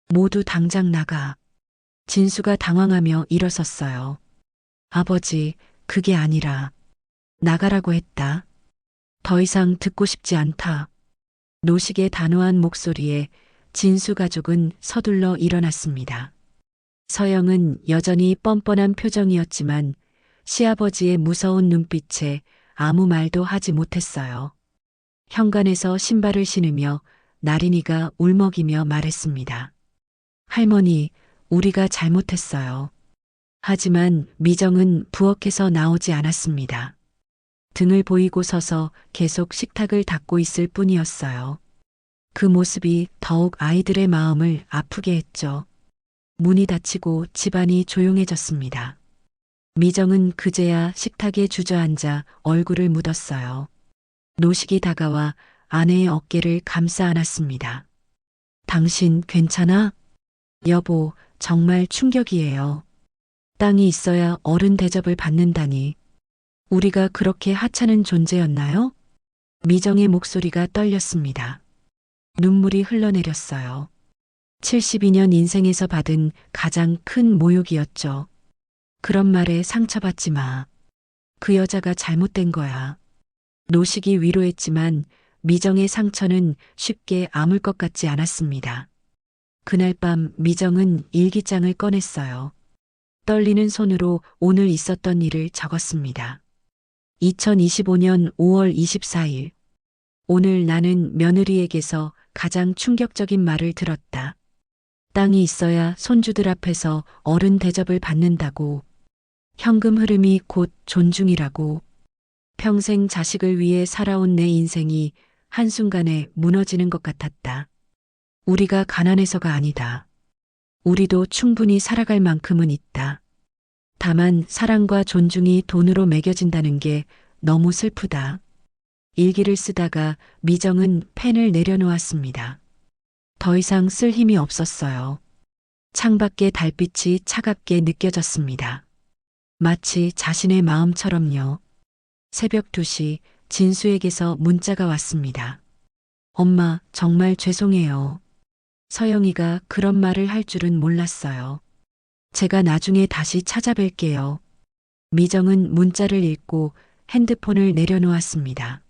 모두 당장 나가. 진수가 당황하며 일어섰어요. 아버지, 그게 아니라 나가라고 했다. 더 이상 듣고 싶지 않다. 노식의 단호한 목소리에 진수 가족은 서둘러 일어났습니다. 서영은 여전히 뻔뻔한 표정이었지만 시아버지의 무서운 눈빛에 아무 말도 하지 못했어요. 현관에서 신발을 신으며 나린이가 울먹이며 말했습니다. 할머니, 우리가 잘못했어요. 하지만 미정은 부엌에서 나오지 않았습니다. 등을 보이고 서서 계속 식탁을 닦고 있을 뿐이었어요. 그 모습이 더욱 아이들의 마음을 아프게 했죠. 문이 닫히고 집안이 조용해졌습니다. 미정은 그제야 식탁에 주저앉아 얼굴을 묻었어요. 노식이 다가와 아내의 어깨를 감싸 안았습니다. 당신 괜찮아? 여보, 정말 충격이에요. 땅이 있어야 어른 대접을 받는다니. 우리가 그렇게 하찮은 존재였나요? 미정의 목소리가 떨렸습니다. 눈물이 흘러내렸어요. 72년 인생에서 받은 가장 큰 모욕이었죠. 그런 말에 상처받지 마. 그 여자가 잘못된 거야. 노식이 위로했지만 미정의 상처는 쉽게 아물 것 같지 않았습니다. 그날 밤 미정은 일기장을 꺼냈어요. 떨리는 손으로 오늘 있었던 일을 적었습니다. 2025년 5월 24일. 오늘 나는 며느리에게서 가장 충격적인 말을 들었다. 땅이 있어야 손주들 앞에서 어른 대접을 받는다고. 현금 흐름이 곧 존중이라고. 평생 자식을 위해 살아온 내 인생이 한순간에 무너지는 것 같았다. 우리가 가난해서가 아니다. 우리도 충분히 살아갈 만큼은 있다. 다만 사랑과 존중이 돈으로 매겨진다는 게 너무 슬프다. 일기를 쓰다가 미정은 펜을 내려놓았습니다. 더 이상 쓸 힘이 없었어요. 창밖의 달빛이 차갑게 느껴졌습니다. 마치 자신의 마음처럼요. 새벽 2시 진수에게서 문자가 왔습니다. 엄마, 정말 죄송해요. 서영이가 그런 말을 할 줄은 몰랐어요. 제가 나중에 다시 찾아뵐게요. 미정은 문자를 읽고 핸드폰을 내려놓았습니다.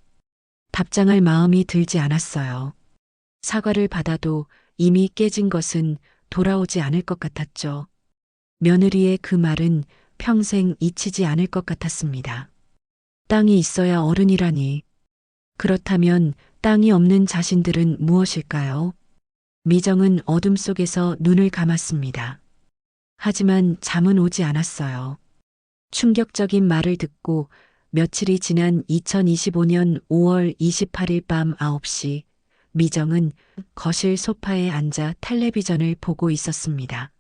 답장할 마음이 들지 않았어요. 사과를 받아도 이미 깨진 것은 돌아오지 않을 것 같았죠. 며느리의 그 말은 평생 잊히지 않을 것 같았습니다. 땅이 있어야 어른이라니. 그렇다면 땅이 없는 자신들은 무엇일까요? 미정은 어둠 속에서 눈을 감았습니다. 하지만 잠은 오지 않았어요. 충격적인 말을 듣고 며칠이 지난 2025년 5월 28일 밤 9시, 미정은 거실 소파에 앉아 텔레비전을 보고 있었습니다.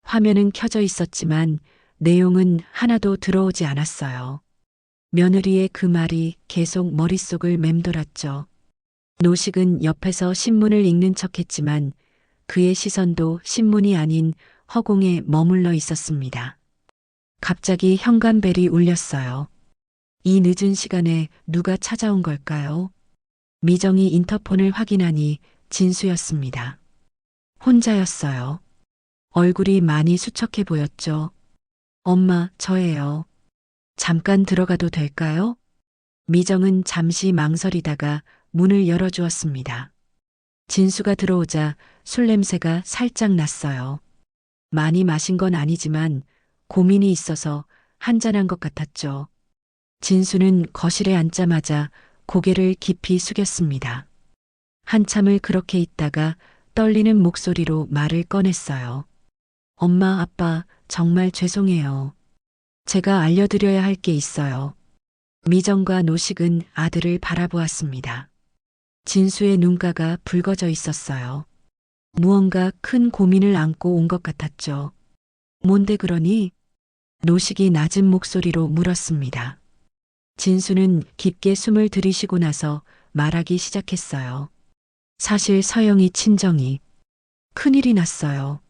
화면은 켜져 있었지만 내용은 하나도 들어오지 않았어요. 며느리의 그 말이 계속 머릿속을 맴돌았죠. 노식은 옆에서 신문을 읽는 척했지만 그의 시선도 신문이 아닌 허공에 머물러 있었습니다. 갑자기 현관벨이 울렸어요. 이 늦은 시간에 누가 찾아온 걸까요? 미정이 인터폰을 확인하니 진수였습니다. 혼자였어요. 얼굴이 많이 수척해 보였죠. 엄마, 저예요. 잠깐 들어가도 될까요? 미정은 잠시 망설이다가 문을 열어주었습니다. 진수가 들어오자 술 냄새가 살짝 났어요. 많이 마신 건 아니지만 고민이 있어서 한잔한 것 같았죠. 진수는 거실에 앉자마자 고개를 깊이 숙였습니다. 한참을 그렇게 있다가 떨리는 목소리로 말을 꺼냈어요. 엄마, 아빠, 정말 죄송해요. 제가 알려드려야 할 게 있어요. 미정과 노식은 아들을 바라보았습니다. 진수의 눈가가 붉어져 있었어요. 무언가 큰 고민을 안고 온 것 같았죠. 뭔데 그러니? 노식이 낮은 목소리로 물었습니다. 진수는 깊게 숨을 들이쉬고 나서 말하기 시작했어요. 사실 서영이 친정이 큰일이 났어요.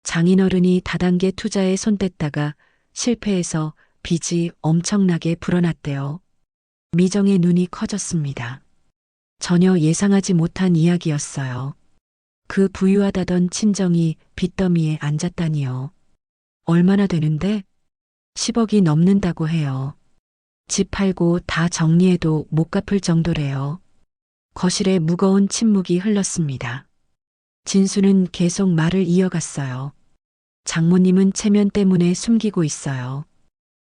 장인어른이 다단계 투자에 손 댔다가 실패해서 빚이 엄청나게 불어났대요. 미정의 눈이 커졌습니다. 전혀 예상하지 못한 이야기였어요. 그 부유하다던 친정이 빚더미에 앉았다니요. 얼마나 되는데? 10억이 넘는다고 해요. 집 팔고 다 정리해도 못 갚을 정도래요. 거실에 무거운 침묵이 흘렀습니다. 진수는 계속 말을 이어갔어요. 장모님은 체면 때문에 숨기고 있어요.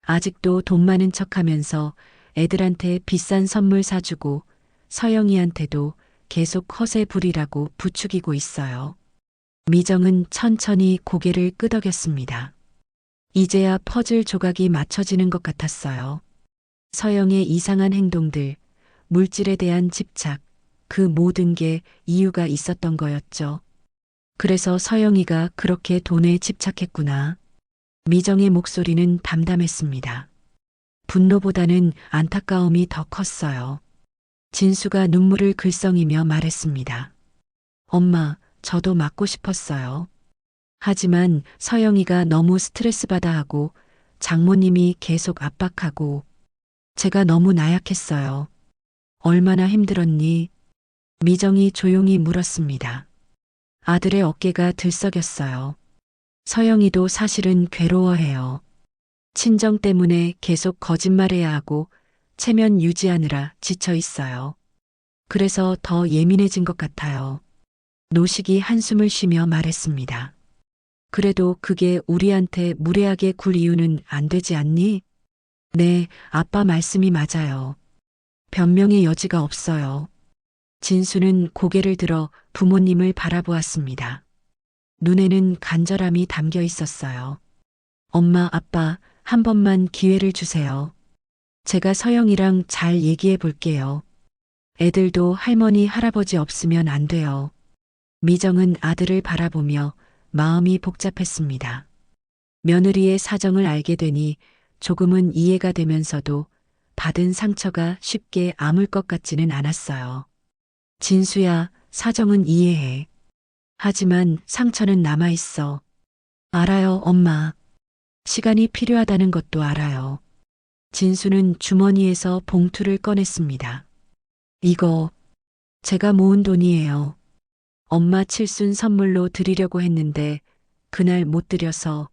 아직도 돈 많은 척하면서 애들한테 비싼 선물 사주고 서영이한테도 계속 허세 부리라고 부추기고 있어요. 미정은 천천히 고개를 끄덕였습니다. 이제야 퍼즐 조각이 맞춰지는 것 같았어요. 서영의 이상한 행동들, 물질에 대한 집착, 그 모든 게 이유가 있었던 거였죠. 그래서 서영이가 그렇게 돈에 집착했구나. 미정의 목소리는 담담했습니다. 분노보다는 안타까움이 더 컸어요. 진수가 눈물을 글썽이며 말했습니다. 엄마, 저도 맞고 싶었어요. 하지만 서영이가 너무 스트레스 받아 하고 장모님이 계속 압박하고 제가 너무 나약했어요. 얼마나 힘들었니? 미정이 조용히 물었습니다. 아들의 어깨가 들썩였어요. 서영이도 사실은 괴로워해요. 친정 때문에 계속 거짓말해야 하고 체면 유지하느라 지쳐 있어요. 그래서 더 예민해진 것 같아요. 노식이 한숨을 쉬며 말했습니다. 그래도 그게 우리한테 무례하게 굴 이유는 안 되지 않니? 네, 아빠 말씀이 맞아요. 변명의 여지가 없어요. 진수는 고개를 들어 부모님을 바라보았습니다. 눈에는 간절함이 담겨 있었어요. 엄마, 아빠, 한 번만 기회를 주세요. 제가 서영이랑 잘 얘기해 볼게요. 애들도 할머니, 할아버지 없으면 안 돼요. 미정은 아들을 바라보며 마음이 복잡했습니다. 며느리의 사정을 알게 되니 조금은 이해가 되면서도 받은 상처가 쉽게 아물 것 같지는 않았어요. 진수야, 사정은 이해해. 하지만 상처는 남아있어. 알아요, 엄마. 시간이 필요하다는 것도 알아요. 진수는 주머니에서 봉투를 꺼냈습니다. 이거 제가 모은 돈이에요. 엄마 칠순 선물로 드리려고 했는데 그날 못 드려서.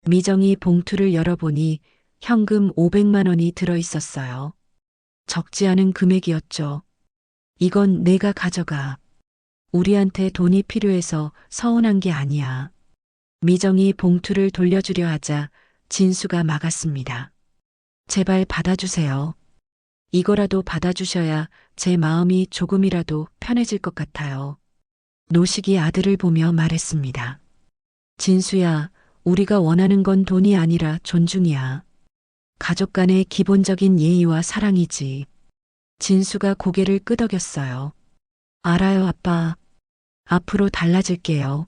미정이 봉투를 열어보니 현금 500만 원이 들어 있었어요. 적지 않은 금액이었죠. 이건 내가 가져가. 우리한테 돈이 필요해서 서운한 게 아니야. 미정이 봉투를 돌려주려 하자 진수가 막았습니다. 제발 받아주세요. 이거라도 받아주셔야 제 마음이 조금이라도 편해질 것 같아요. 노식이 아들을 보며 말했습니다. 진수야, 우리가 원하는 건 돈이 아니라 존중이야. 가족 간의 기본적인 예의와 사랑이지. 진수가 고개를 끄덕였어요. 알아요, 아빠. 앞으로 달라질게요.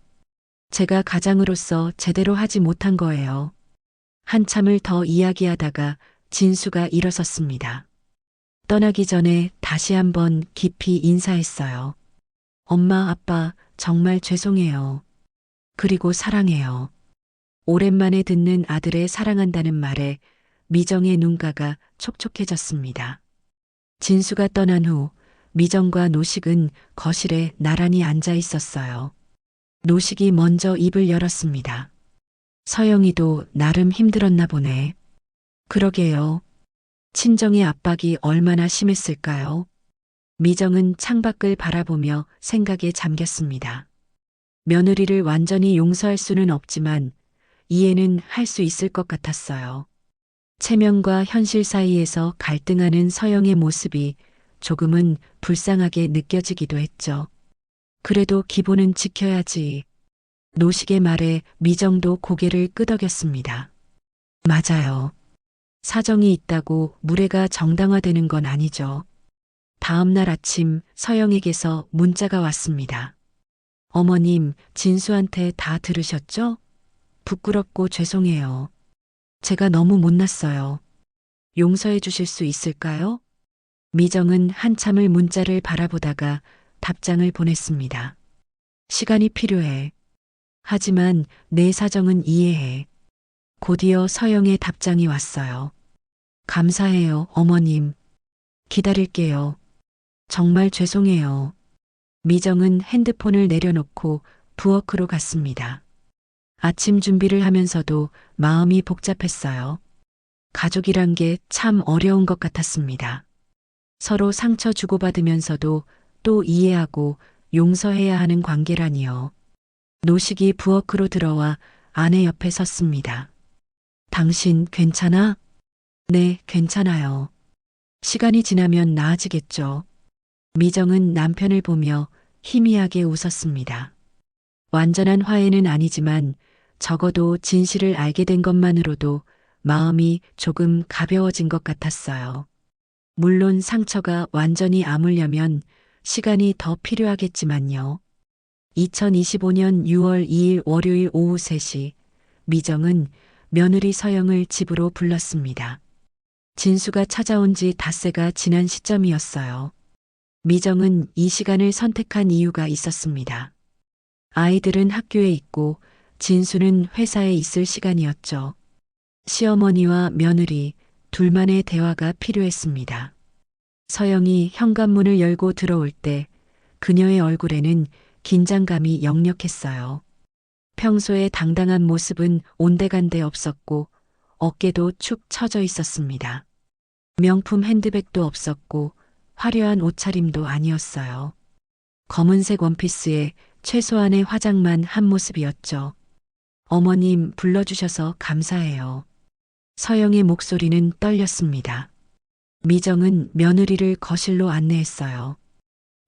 제가 가장으로서 제대로 하지 못한 거예요. 한참을 더 이야기하다가 진수가 일어섰습니다. 떠나기 전에 다시 한번 깊이 인사했어요. 엄마, 아빠, 정말 죄송해요. 그리고 사랑해요. 오랜만에 듣는 아들의 사랑한다는 말에 미정의 눈가가 촉촉해졌습니다. 진수가 떠난 후 미정과 노식은 거실에 나란히 앉아 있었어요. 노식이 먼저 입을 열었습니다. 서영이도 나름 힘들었나 보네. 그러게요. 친정의 압박이 얼마나 심했을까요? 미정은 창밖을 바라보며 생각에 잠겼습니다. 며느리를 완전히 용서할 수는 없지만 이해는 할 수 있을 것 같았어요. 체면과 현실 사이에서 갈등하는 서영의 모습이 조금은 불쌍하게 느껴지기도 했죠. 그래도 기본은 지켜야지. 노식의 말에 미정도 고개를 끄덕였습니다. 맞아요. 사정이 있다고 무례가 정당화되는 건 아니죠. 다음 날 아침 서영에게서 문자가 왔습니다. 어머님, 진수한테 다 들으셨죠? 부끄럽고 죄송해요. 제가 너무 못났어요. 용서해 주실 수 있을까요? 미정은 한참을 문자를 바라보다가 답장을 보냈습니다. 시간이 필요해. 하지만 내 사정은 이해해. 곧이어 서영의 답장이 왔어요. 감사해요, 어머님. 기다릴게요. 정말 죄송해요. 미정은 핸드폰을 내려놓고 부엌으로 갔습니다. 아침 준비를 하면서도 마음이 복잡했어요. 가족이란 게 참 어려운 것 같았습니다. 서로 상처 주고받으면서도 또 이해하고 용서해야 하는 관계라니요. 노식이 부엌으로 들어와 아내 옆에 섰습니다. 당신 괜찮아? 네, 괜찮아요. 시간이 지나면 나아지겠죠. 미정은 남편을 보며 희미하게 웃었습니다. 완전한 화해는 아니지만 적어도 진실을 알게 된 것만으로도 마음이 조금 가벼워진 것 같았어요. 물론 상처가 완전히 아물려면 시간이 더 필요하겠지만요. 2025년 6월 2일 월요일 오후 3시 미정은 며느리 서영을 집으로 불렀습니다. 진수가 찾아온 지 닷새가 지난 시점이었어요. 미정은 이 시간을 선택한 이유가 있었습니다. 아이들은 학교에 있고 진수는 회사에 있을 시간이었죠. 시어머니와 며느리 둘만의 대화가 필요했습니다. 서영이 현관문을 열고 들어올 때 그녀의 얼굴에는 긴장감이 역력했어요. 평소에 당당한 모습은 온데간데 없었고 어깨도 축 처져 있었습니다. 명품 핸드백도 없었고 화려한 옷차림도 아니었어요. 검은색 원피스에 최소한의 화장만 한 모습이었죠. 어머님 불러주셔서 감사해요. 서영의 목소리는 떨렸습니다. 미정은 며느리를 거실로 안내했어요.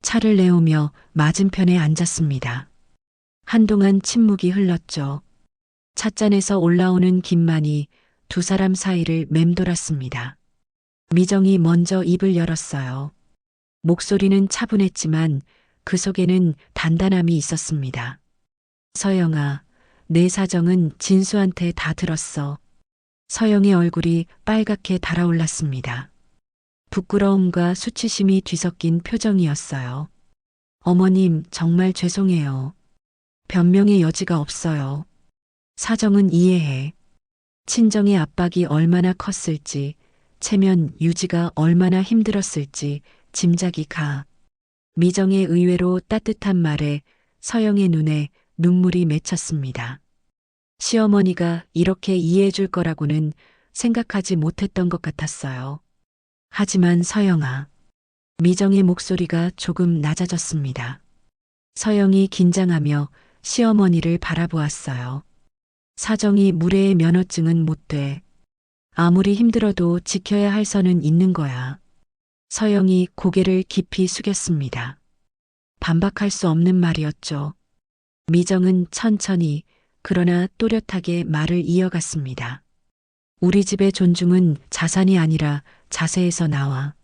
차를 내오며 맞은편에 앉았습니다. 한동안 침묵이 흘렀죠. 찻잔에서 올라오는 김만이 두 사람 사이를 맴돌았습니다. 미정이 먼저 입을 열었어요. 목소리는 차분했지만 그 속에는 단단함이 있었습니다. 서영아, 내 사정은 진수한테 다 들었어. 서영의 얼굴이 빨갛게 달아올랐습니다. 부끄러움과 수치심이 뒤섞인 표정이었어요. 어머님, 정말 죄송해요. 변명의 여지가 없어요. 사정은 이해해. 친정의 압박이 얼마나 컸을지, 체면 유지가 얼마나 힘들었을지 짐작이 가. 미정의 의외로 따뜻한 말에 서영의 눈에 눈물이 맺혔습니다. 시어머니가 이렇게 이해해 줄 거라고는 생각하지 못했던 것 같았어요. 하지만 서영아, 미정의 목소리가 조금 낮아졌습니다. 서영이 긴장하며 시어머니를 바라보았어요. 사정이 무례의 면허증은 못 돼. 아무리 힘들어도 지켜야 할 선은 있는 거야. 서영이 고개를 깊이 숙였습니다. 반박할 수 없는 말이었죠. 미정은 천천히 그러나 또렷하게 말을 이어갔습니다. 우리 집의 존중은 자산이 아니라 자세에서 나와.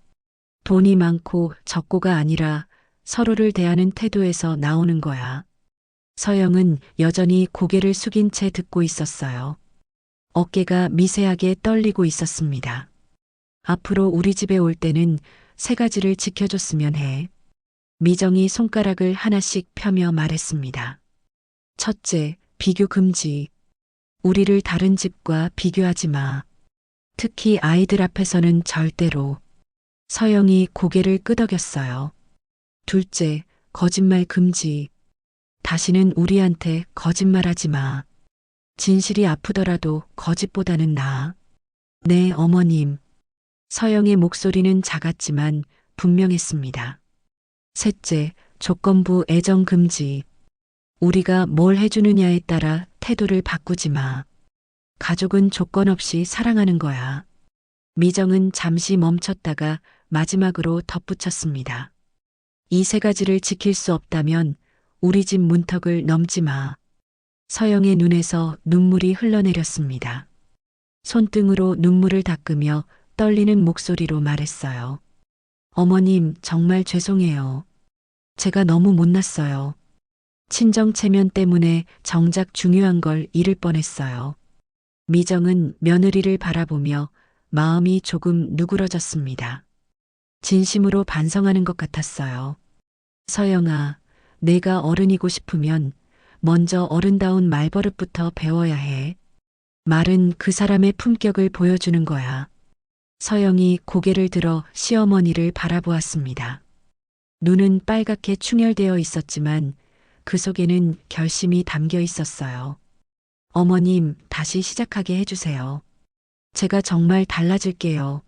돈이 많고 적고가 아니라 서로를 대하는 태도에서 나오는 거야. 서영은 여전히 고개를 숙인 채 듣고 있었어요. 어깨가 미세하게 떨리고 있었습니다. 앞으로 우리 집에 올 때는 세 가지를 지켜줬으면 해. 미정이 손가락을 하나씩 펴며 말했습니다. 첫째, 비교 금지. 우리를 다른 집과 비교하지 마. 특히 아이들 앞에서는 절대로. 서영이 고개를 끄덕였어요. 둘째, 거짓말 금지. 다시는 우리한테 거짓말하지 마. 진실이 아프더라도 거짓보다는 나아. 네, 어머님. 서영의 목소리는 작았지만 분명했습니다. 셋째, 조건부 애정 금지. 우리가 뭘 해주느냐에 따라 태도를 바꾸지 마. 가족은 조건 없이 사랑하는 거야. 미정은 잠시 멈췄다가 마지막으로 덧붙였습니다. 이 세 가지를 지킬 수 없다면 우리 집 문턱을 넘지 마. 서영의 눈에서 눈물이 흘러내렸습니다. 손등으로 눈물을 닦으며 떨리는 목소리로 말했어요. 어머님, 정말 죄송해요. 제가 너무 못났어요. 친정 체면 때문에 정작 중요한 걸 잃을 뻔했어요. 미정은 며느리를 바라보며 마음이 조금 누그러졌습니다. 진심으로 반성하는 것 같았어요. 서영아, 내가 어른이고 싶으면 먼저 어른다운 말버릇부터 배워야 해. 말은 그 사람의 품격을 보여주는 거야. 서영이 고개를 들어 시어머니를 바라보았습니다. 눈은 빨갛게 충혈되어 있었지만 그 속에는 결심이 담겨 있었어요. 어머님, 다시 시작하게 해주세요. 제가 정말 달라질게요.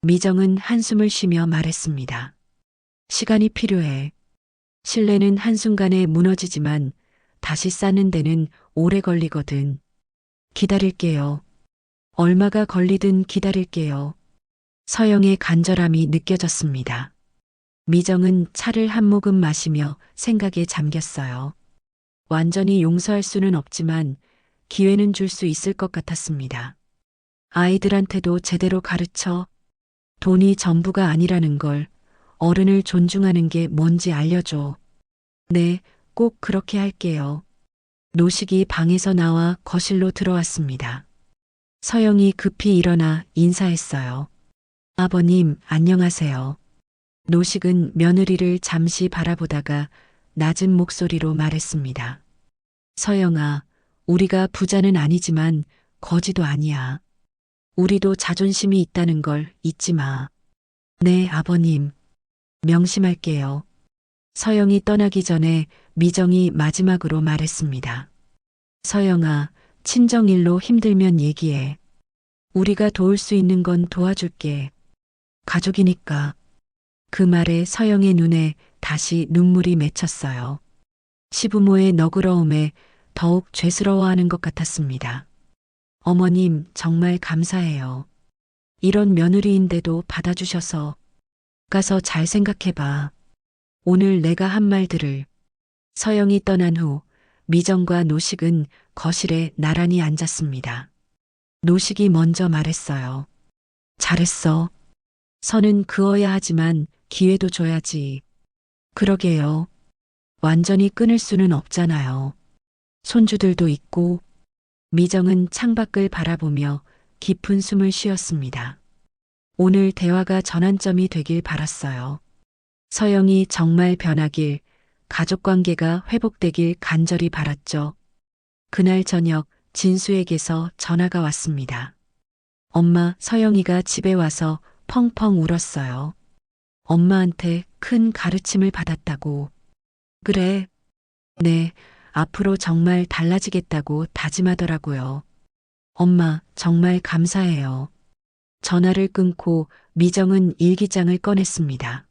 미정은 한숨을 쉬며 말했습니다. 시간이 필요해. 신뢰는 한순간에 무너지지만 다시 쌓는 데는 오래 걸리거든. 기다릴게요. 얼마가 걸리든 기다릴게요. 서영의 간절함이 느껴졌습니다. 미정은 차를 한 모금 마시며 생각에 잠겼어요. 완전히 용서할 수는 없지만 기회는 줄 수 있을 것 같았습니다. 아이들한테도 제대로 가르쳐. 돈이 전부가 아니라는 걸, 어른을 존중하는 게 뭔지 알려줘. 네, 꼭 그렇게 할게요. 노식이 방에서 나와 거실로 들어왔습니다. 서영이 급히 일어나 인사했어요. 아버님, 안녕하세요. 노식은 며느리를 잠시 바라보다가 낮은 목소리로 말했습니다. 서영아, 우리가 부자는 아니지만 거지도 아니야. 우리도 자존심이 있다는 걸 잊지 마. 네, 아버님. 명심할게요. 서영이 떠나기 전에 미정이 마지막으로 말했습니다. 서영아, 친정일로 힘들면 얘기해. 우리가 도울 수 있는 건 도와줄게. 가족이니까. 그 말에 서영의 눈에 다시 눈물이 맺혔어요. 시부모의 너그러움에 더욱 죄스러워하는 것 같았습니다. 어머님, 정말 감사해요. 이런 며느리인데도 받아주셔서. 가서 잘 생각해봐. 오늘 내가 한 말들을. 서영이 떠난 후 미정과 노식은 거실에 나란히 앉았습니다. 노식이 먼저 말했어요. 잘했어. 선은 그어야 하지만 기회도 줘야지. 그러게요. 완전히 끊을 수는 없잖아요. 손주들도 있고. 미정은 창밖을 바라보며 깊은 숨을 쉬었습니다. 오늘 대화가 전환점이 되길 바랐어요. 서영이 정말 변하길, 가족관계가 회복되길 간절히 바랐죠. 그날 저녁 진수에게서 전화가 왔습니다. 엄마, 서영이가 집에 와서 펑펑 울었어요. 엄마한테 큰 가르침을 받았다고. 그래. 네, 앞으로 정말 달라지겠다고 다짐하더라고요. 엄마, 정말 감사해요. 전화를 끊고 미정은 일기장을 꺼냈습니다.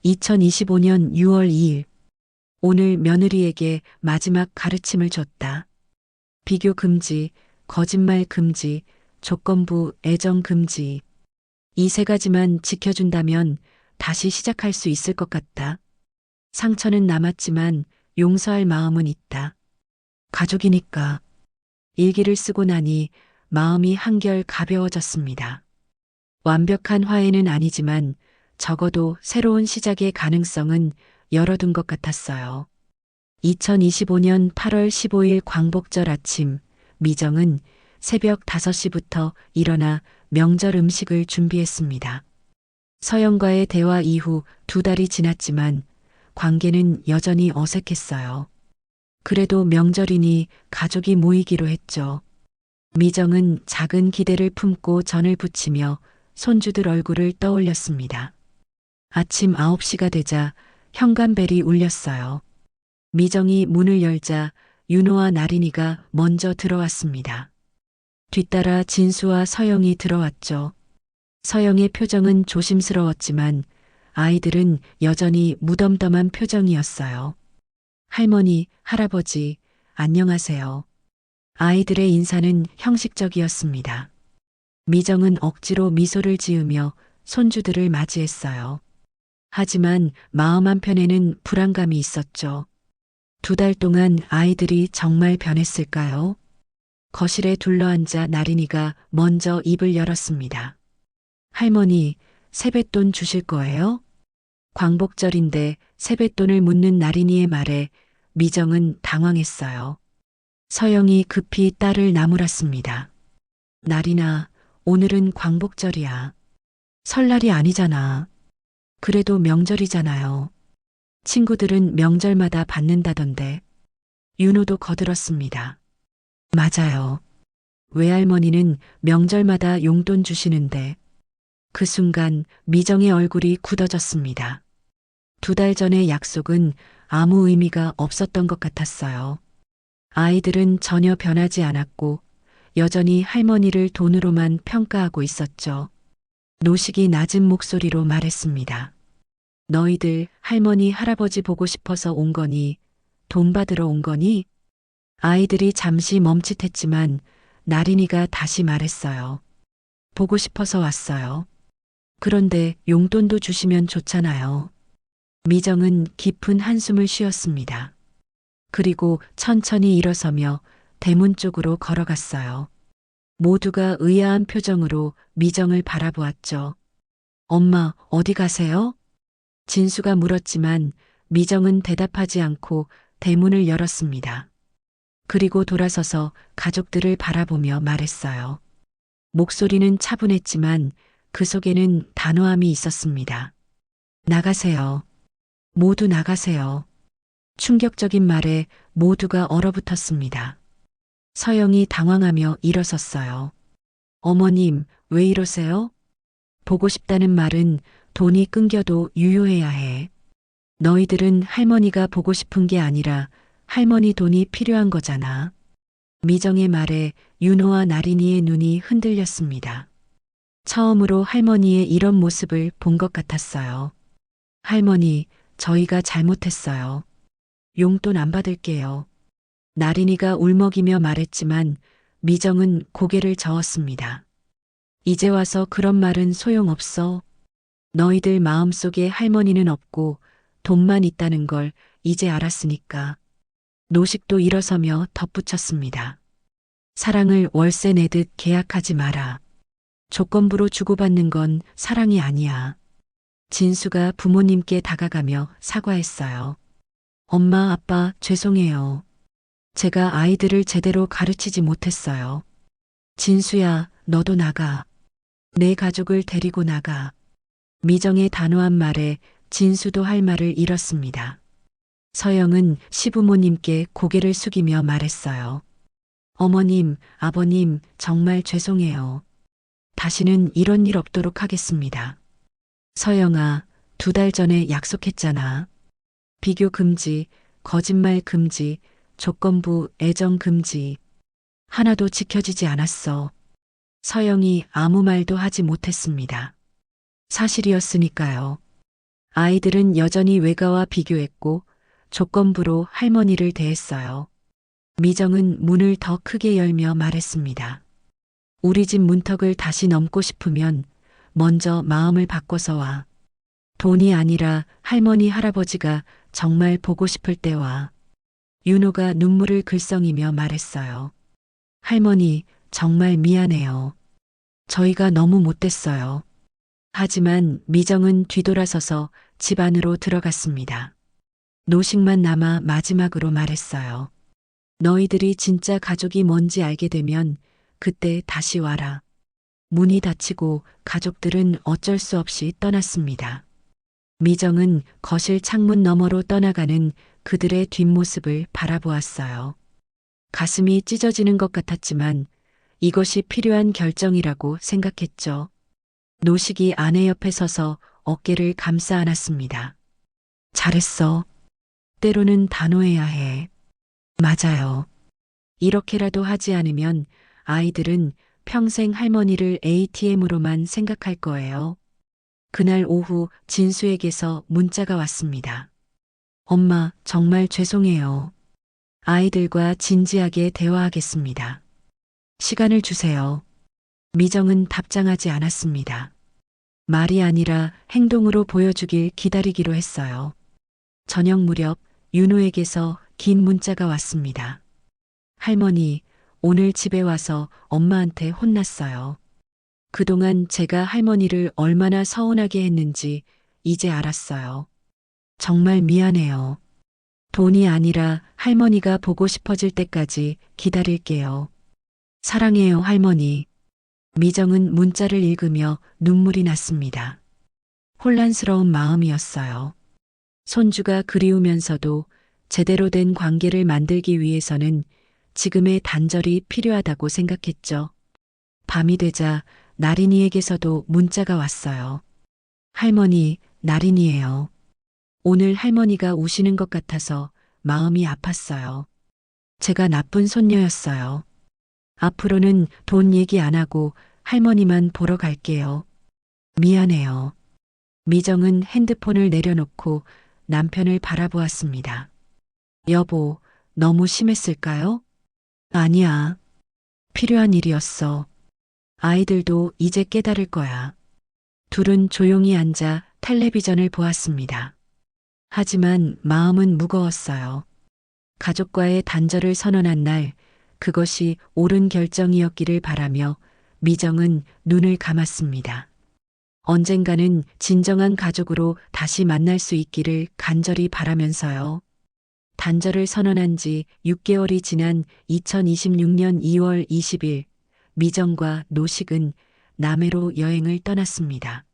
2025년 6월 2일. 오늘 며느리에게 마지막 가르침을 줬다. 비교 금지, 거짓말 금지, 조건부 애정 금지. 이 세 가지만 지켜준다면 다시 시작할 수 있을 것 같다. 상처는 남았지만 용서할 마음은 있다. 가족이니까. 일기를 쓰고 나니 마음이 한결 가벼워졌습니다. 완벽한 화해는 아니지만 적어도 새로운 시작의 가능성은 열어둔 것 같았어요. 2025년 8월 15일 광복절 아침, 미정은 새벽 5시부터 일어나 명절 음식을 준비했습니다. 서영과의 대화 이후 2달이 지났지만 관계는 여전히 어색했어요. 그래도 명절이니 가족이 모이기로 했죠. 미정은 작은 기대를 품고 전을 부치며 손주들 얼굴을 떠올렸습니다. 아침 9시가 되자 현관벨이 울렸어요. 미정이 문을 열자 윤호와 나린이가 먼저 들어왔습니다. 뒤따라 진수와 서영이 들어왔죠. 서영의 표정은 조심스러웠지만 아이들은 여전히 무덤덤한 표정이었어요. 할머니, 할아버지, 안녕하세요. 아이들의 인사는 형식적이었습니다. 미정은 억지로 미소를 지으며 손주들을 맞이했어요. 하지만 마음 한편에는 불안감이 있었죠. 2달 동안 아이들이 정말 변했을까요? 거실에 둘러앉아 나린이가 먼저 입을 열었습니다. 할머니, 세뱃돈 주실 거예요? 광복절인데 세뱃돈을 묻는 나린이의 말에 미정은 당황했어요. 서영이 급히 딸을 나무랐습니다. 나린아, 오늘은 광복절이야. 설날이 아니잖아. 그래도 명절이잖아요. 친구들은 명절마다 받는다던데. 윤호도 거들었습니다. 맞아요. 외할머니는 명절마다 용돈 주시는데. 그 순간 미정의 얼굴이 굳어졌습니다. 2달 전의 약속은 아무 의미가 없었던 것 같았어요. 아이들은 전혀 변하지 않았고 여전히 할머니를 돈으로만 평가하고 있었죠. 노식이 낮은 목소리로 말했습니다. 너희들 할머니 할아버지 보고 싶어서 온 거니? 돈 받으러 온 거니? 아이들이 잠시 멈칫했지만 나린이가 다시 말했어요. 보고 싶어서 왔어요. 그런데 용돈도 주시면 좋잖아요. 미정은 깊은 한숨을 쉬었습니다. 그리고 천천히 일어서며 대문 쪽으로 걸어갔어요. 모두가 의아한 표정으로 미정을 바라보았죠. 엄마, 어디 가세요? 진수가 물었지만 미정은 대답하지 않고 대문을 열었습니다. 그리고 돌아서서 가족들을 바라보며 말했어요. 목소리는 차분했지만 그 속에는 단호함이 있었습니다. 나가세요. 모두 나가세요. 충격적인 말에 모두가 얼어붙었습니다. 서영이 당황하며 일어섰어요. 어머님, 왜 이러세요? 보고 싶다는 말은 돈이 끊겨도 유효해야 해. 너희들은 할머니가 보고 싶은 게 아니라 할머니 돈이 필요한 거잖아. 미정의 말에 윤호와 나린이의 눈이 흔들렸습니다. 처음으로 할머니의 이런 모습을 본 것 같았어요. 할머니, 저희가 잘못했어요. 용돈 안 받을게요. 나린이가 울먹이며 말했지만 미정은 고개를 저었습니다. 이제 와서 그런 말은 소용없어. 너희들 마음속에 할머니는 없고 돈만 있다는 걸 이제 알았으니까. 노식도 일어서며 덧붙였습니다. 사랑을 월세 내듯 계약하지 마라. 조건부로 주고받는 건 사랑이 아니야. 진수가 부모님께 다가가며 사과했어요. 엄마, 아빠, 죄송해요. 제가 아이들을 제대로 가르치지 못했어요. 진수야, 너도 나가. 내 가족을 데리고 나가. 미정의 단호한 말에 진수도 할 말을 잃었습니다. 서영은 시부모님께 고개를 숙이며 말했어요. 어머님, 아버님, 정말 죄송해요. 다시는 이런 일 없도록 하겠습니다. 서영아, 2달 전에 약속했잖아. 비교 금지, 거짓말 금지, 조건부 애정 금지. 하나도 지켜지지 않았어. 서영이 아무 말도 하지 못했습니다. 사실이었으니까요. 아이들은 여전히 외가와 비교했고 조건부로 할머니를 대했어요. 미정은 문을 더 크게 열며 말했습니다. 우리 집 문턱을 다시 넘고 싶으면 먼저 마음을 바꿔서 와. 돈이 아니라 할머니 할아버지가 정말 보고 싶을 때 와. 윤호가 눈물을 글썽이며 말했어요. 할머니, 정말 미안해요. 저희가 너무 못됐어요. 하지만 미정은 뒤돌아서서 집 안으로 들어갔습니다. 노식만 남아 마지막으로 말했어요. 너희들이 진짜 가족이 뭔지 알게 되면 그때 다시 와라. 문이 닫히고 가족들은 어쩔 수 없이 떠났습니다. 미정은 거실 창문 너머로 떠나가는 그들의 뒷모습을 바라보았어요. 가슴이 찢어지는 것 같았지만 이것이 필요한 결정이라고 생각했죠. 노식이 아내 옆에 서서 어깨를 감싸 안았습니다. 잘했어. 때로는 단호해야 해. 맞아요. 이렇게라도 하지 않으면 아이들은 평생 할머니를 ATM으로만 생각할 거예요. 그날 오후 진수에게서 문자가 왔습니다. 엄마, 정말 죄송해요. 아이들과 진지하게 대화하겠습니다. 시간을 주세요. 미정은 답장하지 않았습니다. 말이 아니라 행동으로 보여주길 기다리기로 했어요. 저녁 무렵 윤호에게서 긴 문자가 왔습니다. 할머니, 오늘 집에 와서 엄마한테 혼났어요. 그동안 제가 할머니를 얼마나 서운하게 했는지 이제 알았어요. 정말 미안해요. 돈이 아니라 할머니가 보고 싶어질 때까지 기다릴게요. 사랑해요, 할머니. 미정은 문자를 읽으며 눈물이 났습니다. 혼란스러운 마음이었어요. 손주가 그리우면서도 제대로 된 관계를 만들기 위해서는 지금의 단절이 필요하다고 생각했죠. 밤이 되자 나린이에게서도 문자가 왔어요. 할머니, 나린이에요. 오늘 할머니가 우시는 것 같아서 마음이 아팠어요. 제가 나쁜 손녀였어요. 앞으로는 돈 얘기 안 하고 할머니만 보러 갈게요. 미안해요. 미정은 핸드폰을 내려놓고 남편을 바라보았습니다. 여보, 너무 심했을까요? 아니야. 필요한 일이었어. 아이들도 이제 깨달을 거야. 둘은 조용히 앉아 텔레비전을 보았습니다. 하지만 마음은 무거웠어요. 가족과의 단절을 선언한 날, 그것이 옳은 결정이었기를 바라며 미정은 눈을 감았습니다. 언젠가는 진정한 가족으로 다시 만날 수 있기를 간절히 바라면서요. 단절을 선언한 지 6개월이 지난 2026년 2월 20일, 미정과 노식은 남해로 여행을 떠났습니다.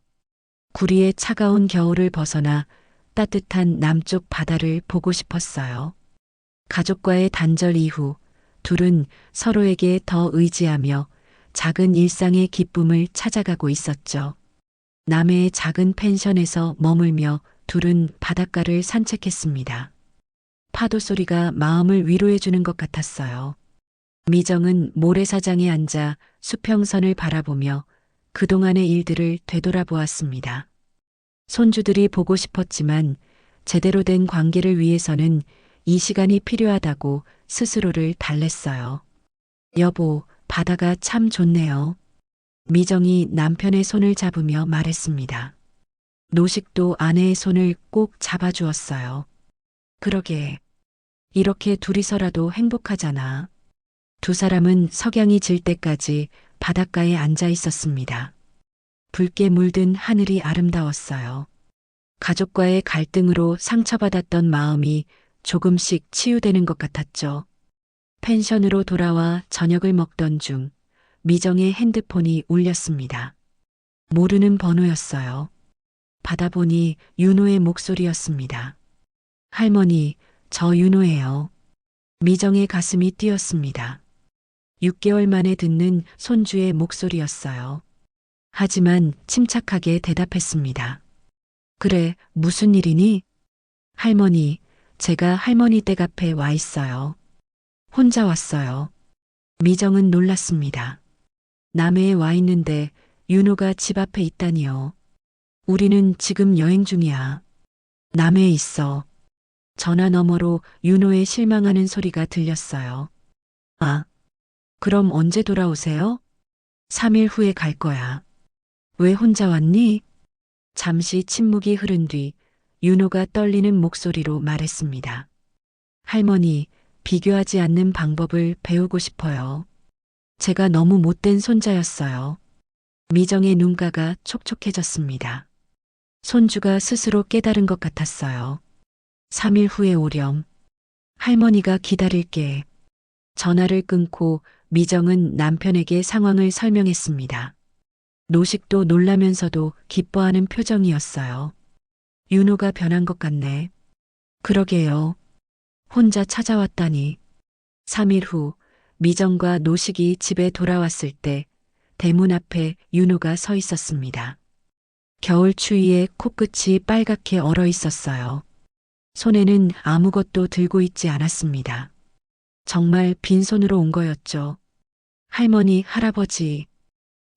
구리의 차가운 겨울을 벗어나 따뜻한 남쪽 바다를 보고 싶었어요. 가족과의 단절 이후 둘은 서로에게 더 의지하며 작은 일상의 기쁨을 찾아가고 있었죠. 남해의 작은 펜션에서 머물며 둘은 바닷가를 산책했습니다. 파도 소리가 마음을 위로해 주는 것 같았어요. 미정은 모래사장에 앉아 수평선을 바라보며 그동안의 일들을 되돌아보았습니다. 손주들이 보고 싶었지만 제대로 된 관계를 위해서는 이 시간이 필요하다고 스스로를 달랬어요. 여보, 바다가 참 좋네요. 미정이 남편의 손을 잡으며 말했습니다. 노식도 아내의 손을 꼭 잡아주었어요. 그러게. 이렇게 둘이서라도 행복하잖아. 두 사람은 석양이 질 때까지 바닷가에 앉아 있었습니다. 붉게 물든 하늘이 아름다웠어요. 가족과의 갈등으로 상처받았던 마음이 조금씩 치유되는 것 같았죠. 펜션으로 돌아와 저녁을 먹던 중 미정의 핸드폰이 울렸습니다. 모르는 번호였어요. 받아보니 윤호의 목소리였습니다. 할머니, 저 윤호예요. 미정의 가슴이 뛰었습니다. 6개월 만에 듣는 손주의 목소리였어요. 하지만 침착하게 대답했습니다. 그래, 무슨 일이니? 할머니, 제가 할머니 댁 앞에 와 있어요. 혼자 왔어요. 미정은 놀랐습니다. 남해에 와 있는데 윤호가 집 앞에 있다니요. 우리는 지금 여행 중이야. 남해에 있어. 전화 너머로 윤호의 실망하는 소리가 들렸어요. 아, 그럼 언제 돌아오세요? 3일 후에 갈 거야. 왜 혼자 왔니? 잠시 침묵이 흐른 뒤 윤호가 떨리는 목소리로 말했습니다. 할머니, 비교하지 않는 방법을 배우고 싶어요. 제가 너무 못된 손자였어요. 미정의 눈가가 촉촉해졌습니다. 손주가 스스로 깨달은 것 같았어요. 3일 후에 오렴. 할머니가 기다릴게. 전화를 끊고 미정은 남편에게 상황을 설명했습니다. 노식도 놀라면서도 기뻐하는 표정이었어요. 윤호가 변한 것 같네. 그러게요. 혼자 찾아왔다니. 3일 후 미정과 노식이 집에 돌아왔을 때 대문 앞에 윤호가 서 있었습니다. 겨울 추위에 코끝이 빨갛게 얼어 있었어요. 손에는 아무것도 들고 있지 않았습니다. 정말 빈손으로 온 거였죠. 할머니, 할아버지.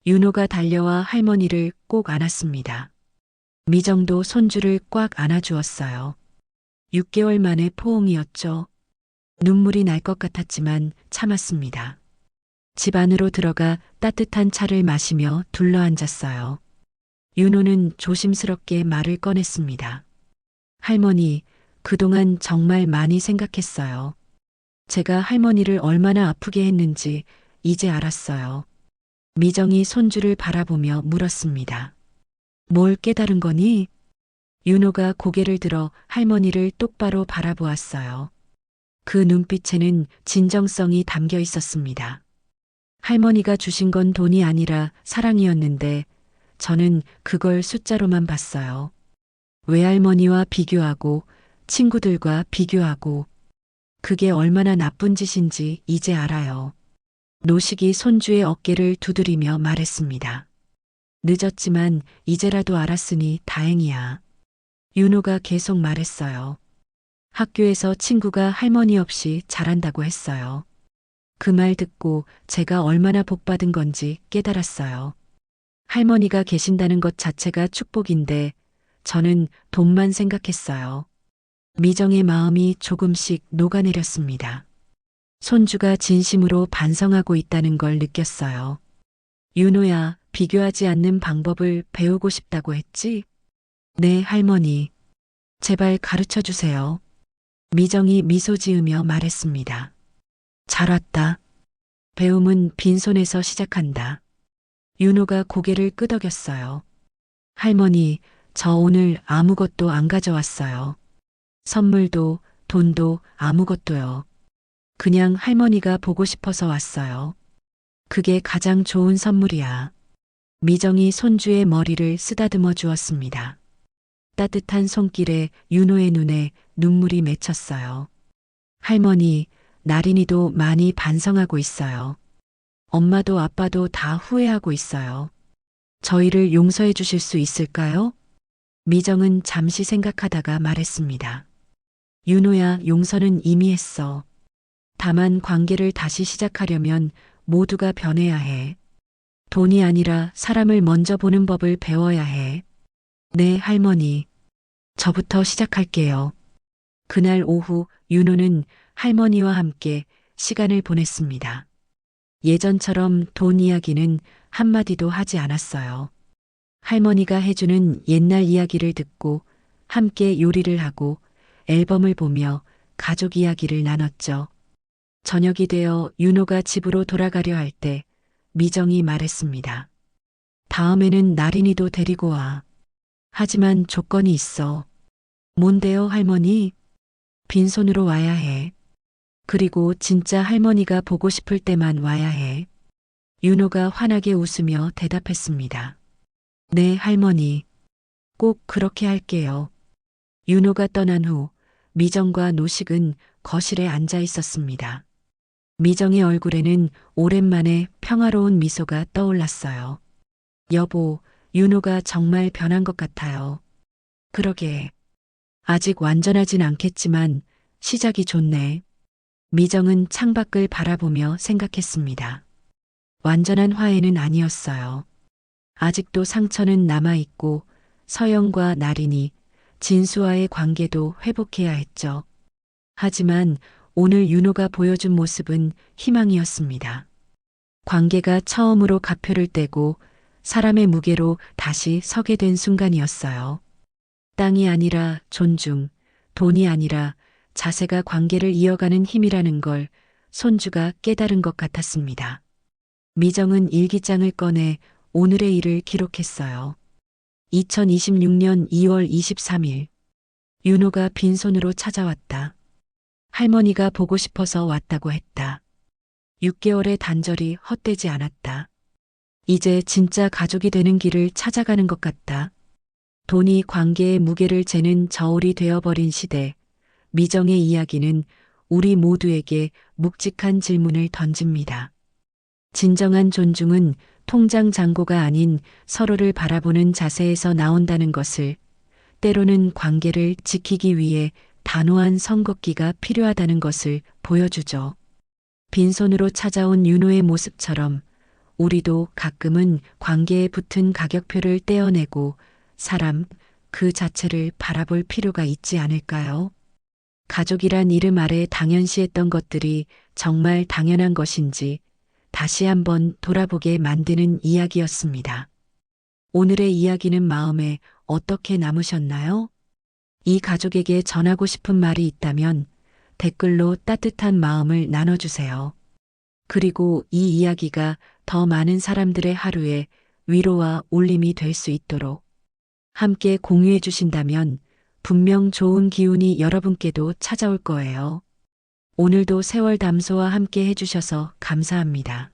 윤호가 달려와 할머니를 꼭 안았습니다. 미정도 손주를 꽉 안아주었어요. 6개월 만에 포옹이었죠. 눈물이 날 것 같았지만 참았습니다. 집 안으로 들어가 따뜻한 차를 마시며 둘러앉았어요. 윤호는 조심스럽게 말을 꺼냈습니다. 할머니, 그동안 정말 많이 생각했어요. 제가 할머니를 얼마나 아프게 했는지 이제 알았어요. 미정이 손주를 바라보며 물었습니다. 뭘 깨달은 거니? 윤호가 고개를 들어 할머니를 똑바로 바라보았어요. 그 눈빛에는 진정성이 담겨 있었습니다. 할머니가 주신 건 돈이 아니라 사랑이었는데 저는 그걸 숫자로만 봤어요. 외할머니와 비교하고 친구들과 비교하고 그게 얼마나 나쁜 짓인지 이제 알아요. 노식이 손주의 어깨를 두드리며 말했습니다. 늦었지만 이제라도 알았으니 다행이야. 윤호가 계속 말했어요. 학교에서 친구가 할머니 없이 잘한다고 했어요. 그 말 듣고 제가 얼마나 복받은 건지 깨달았어요. 할머니가 계신다는 것 자체가 축복인데 저는 돈만 생각했어요. 미정의 마음이 조금씩 녹아내렸습니다. 손주가 진심으로 반성하고 있다는 걸 느꼈어요. 윤호야, 비교하지 않는 방법을 배우고 싶다고 했지? 네, 할머니. 제발 가르쳐 주세요. 미정이 미소 지으며 말했습니다. 잘 왔다. 배움은 빈손에서 시작한다. 윤호가 고개를 끄덕였어요. 할머니, 저 오늘 아무것도 안 가져왔어요. 선물도, 돈도, 아무것도요. 그냥 할머니가 보고 싶어서 왔어요. 그게 가장 좋은 선물이야. 미정이 손주의 머리를 쓰다듬어 주었습니다. 따뜻한 손길에 윤호의 눈에 눈물이 맺혔어요. 할머니, 나린이도 많이 반성하고 있어요. 엄마도 아빠도 다 후회하고 있어요. 저희를 용서해 주실 수 있을까요? 미정은 잠시 생각하다가 말했습니다. 윤호야, 용서는 이미 했어. 다만 관계를 다시 시작하려면 모두가 변해야 해. 돈이 아니라 사람을 먼저 보는 법을 배워야 해. 네, 할머니. 저부터 시작할게요. 그날 오후 윤호는 할머니와 함께 시간을 보냈습니다. 예전처럼 돈 이야기는 한마디도 하지 않았어요. 할머니가 해주는 옛날 이야기를 듣고 함께 요리를 하고 앨범을 보며 가족 이야기를 나눴죠. 저녁이 되어 윤호가 집으로 돌아가려 할 때 미정이 말했습니다. 다음에는 나린이도 데리고 와. 하지만 조건이 있어. 뭔데요, 할머니? 빈손으로 와야 해. 그리고 진짜 할머니가 보고 싶을 때만 와야 해. 윤호가 환하게 웃으며 대답했습니다. 네, 할머니. 꼭 그렇게 할게요. 윤호가 떠난 후 미정과 노식은 거실에 앉아 있었습니다. 미정의 얼굴에는 오랜만에 평화로운 미소가 떠올랐어요. 여보, 윤호가 정말 변한 것 같아요. 그러게. 아직 완전하진 않겠지만 시작이 좋네. 미정은 창밖을 바라보며 생각했습니다. 완전한 화해는 아니었어요. 아직도 상처는 남아있고 서영과 나린이, 진수와의 관계도 회복해야 했죠. 하지만 오늘 윤호가 보여준 모습은 희망이었습니다. 관계가 처음으로 가표를 떼고 사람의 무게로 다시 서게 된 순간이었어요. 땅이 아니라 존중, 돈이 아니라 자세가 관계를 이어가는 힘이라는 걸 손주가 깨달은 것 같았습니다. 미정은 일기장을 꺼내 오늘의 일을 기록했어요. 2026년 2월 23일. 윤호가 빈손으로 찾아왔다. 할머니가 보고 싶어서 왔다고 했다. 6개월의 단절이 헛되지 않았다. 이제 진짜 가족이 되는 길을 찾아가는 것 같다. 돈이 관계의 무게를 재는 저울이 되어버린 시대. 미정의 이야기는 우리 모두에게 묵직한 질문을 던집니다. 진정한 존중은 통장 잔고가 아닌 서로를 바라보는 자세에서 나온다는 것을, 때로는 관계를 지키기 위해 단호한 선긋기가 필요하다는 것을 보여주죠. 빈손으로 찾아온 윤호의 모습처럼 우리도 가끔은 관계에 붙은 가격표를 떼어내고 사람 그 자체를 바라볼 필요가 있지 않을까요? 가족이란 이름 아래 당연시했던 것들이 정말 당연한 것인지 다시 한번 돌아보게 만드는 이야기였습니다. 오늘의 이야기는 마음에 어떻게 남으셨나요? 이 가족에게 전하고 싶은 말이 있다면 댓글로 따뜻한 마음을 나눠주세요. 그리고 이 이야기가 더 많은 사람들의 하루에 위로와 울림이 될 수 있도록 함께 공유해 주신다면 분명 좋은 기운이 여러분께도 찾아올 거예요. 오늘도 세월 담소와 함께 해주셔서 감사합니다.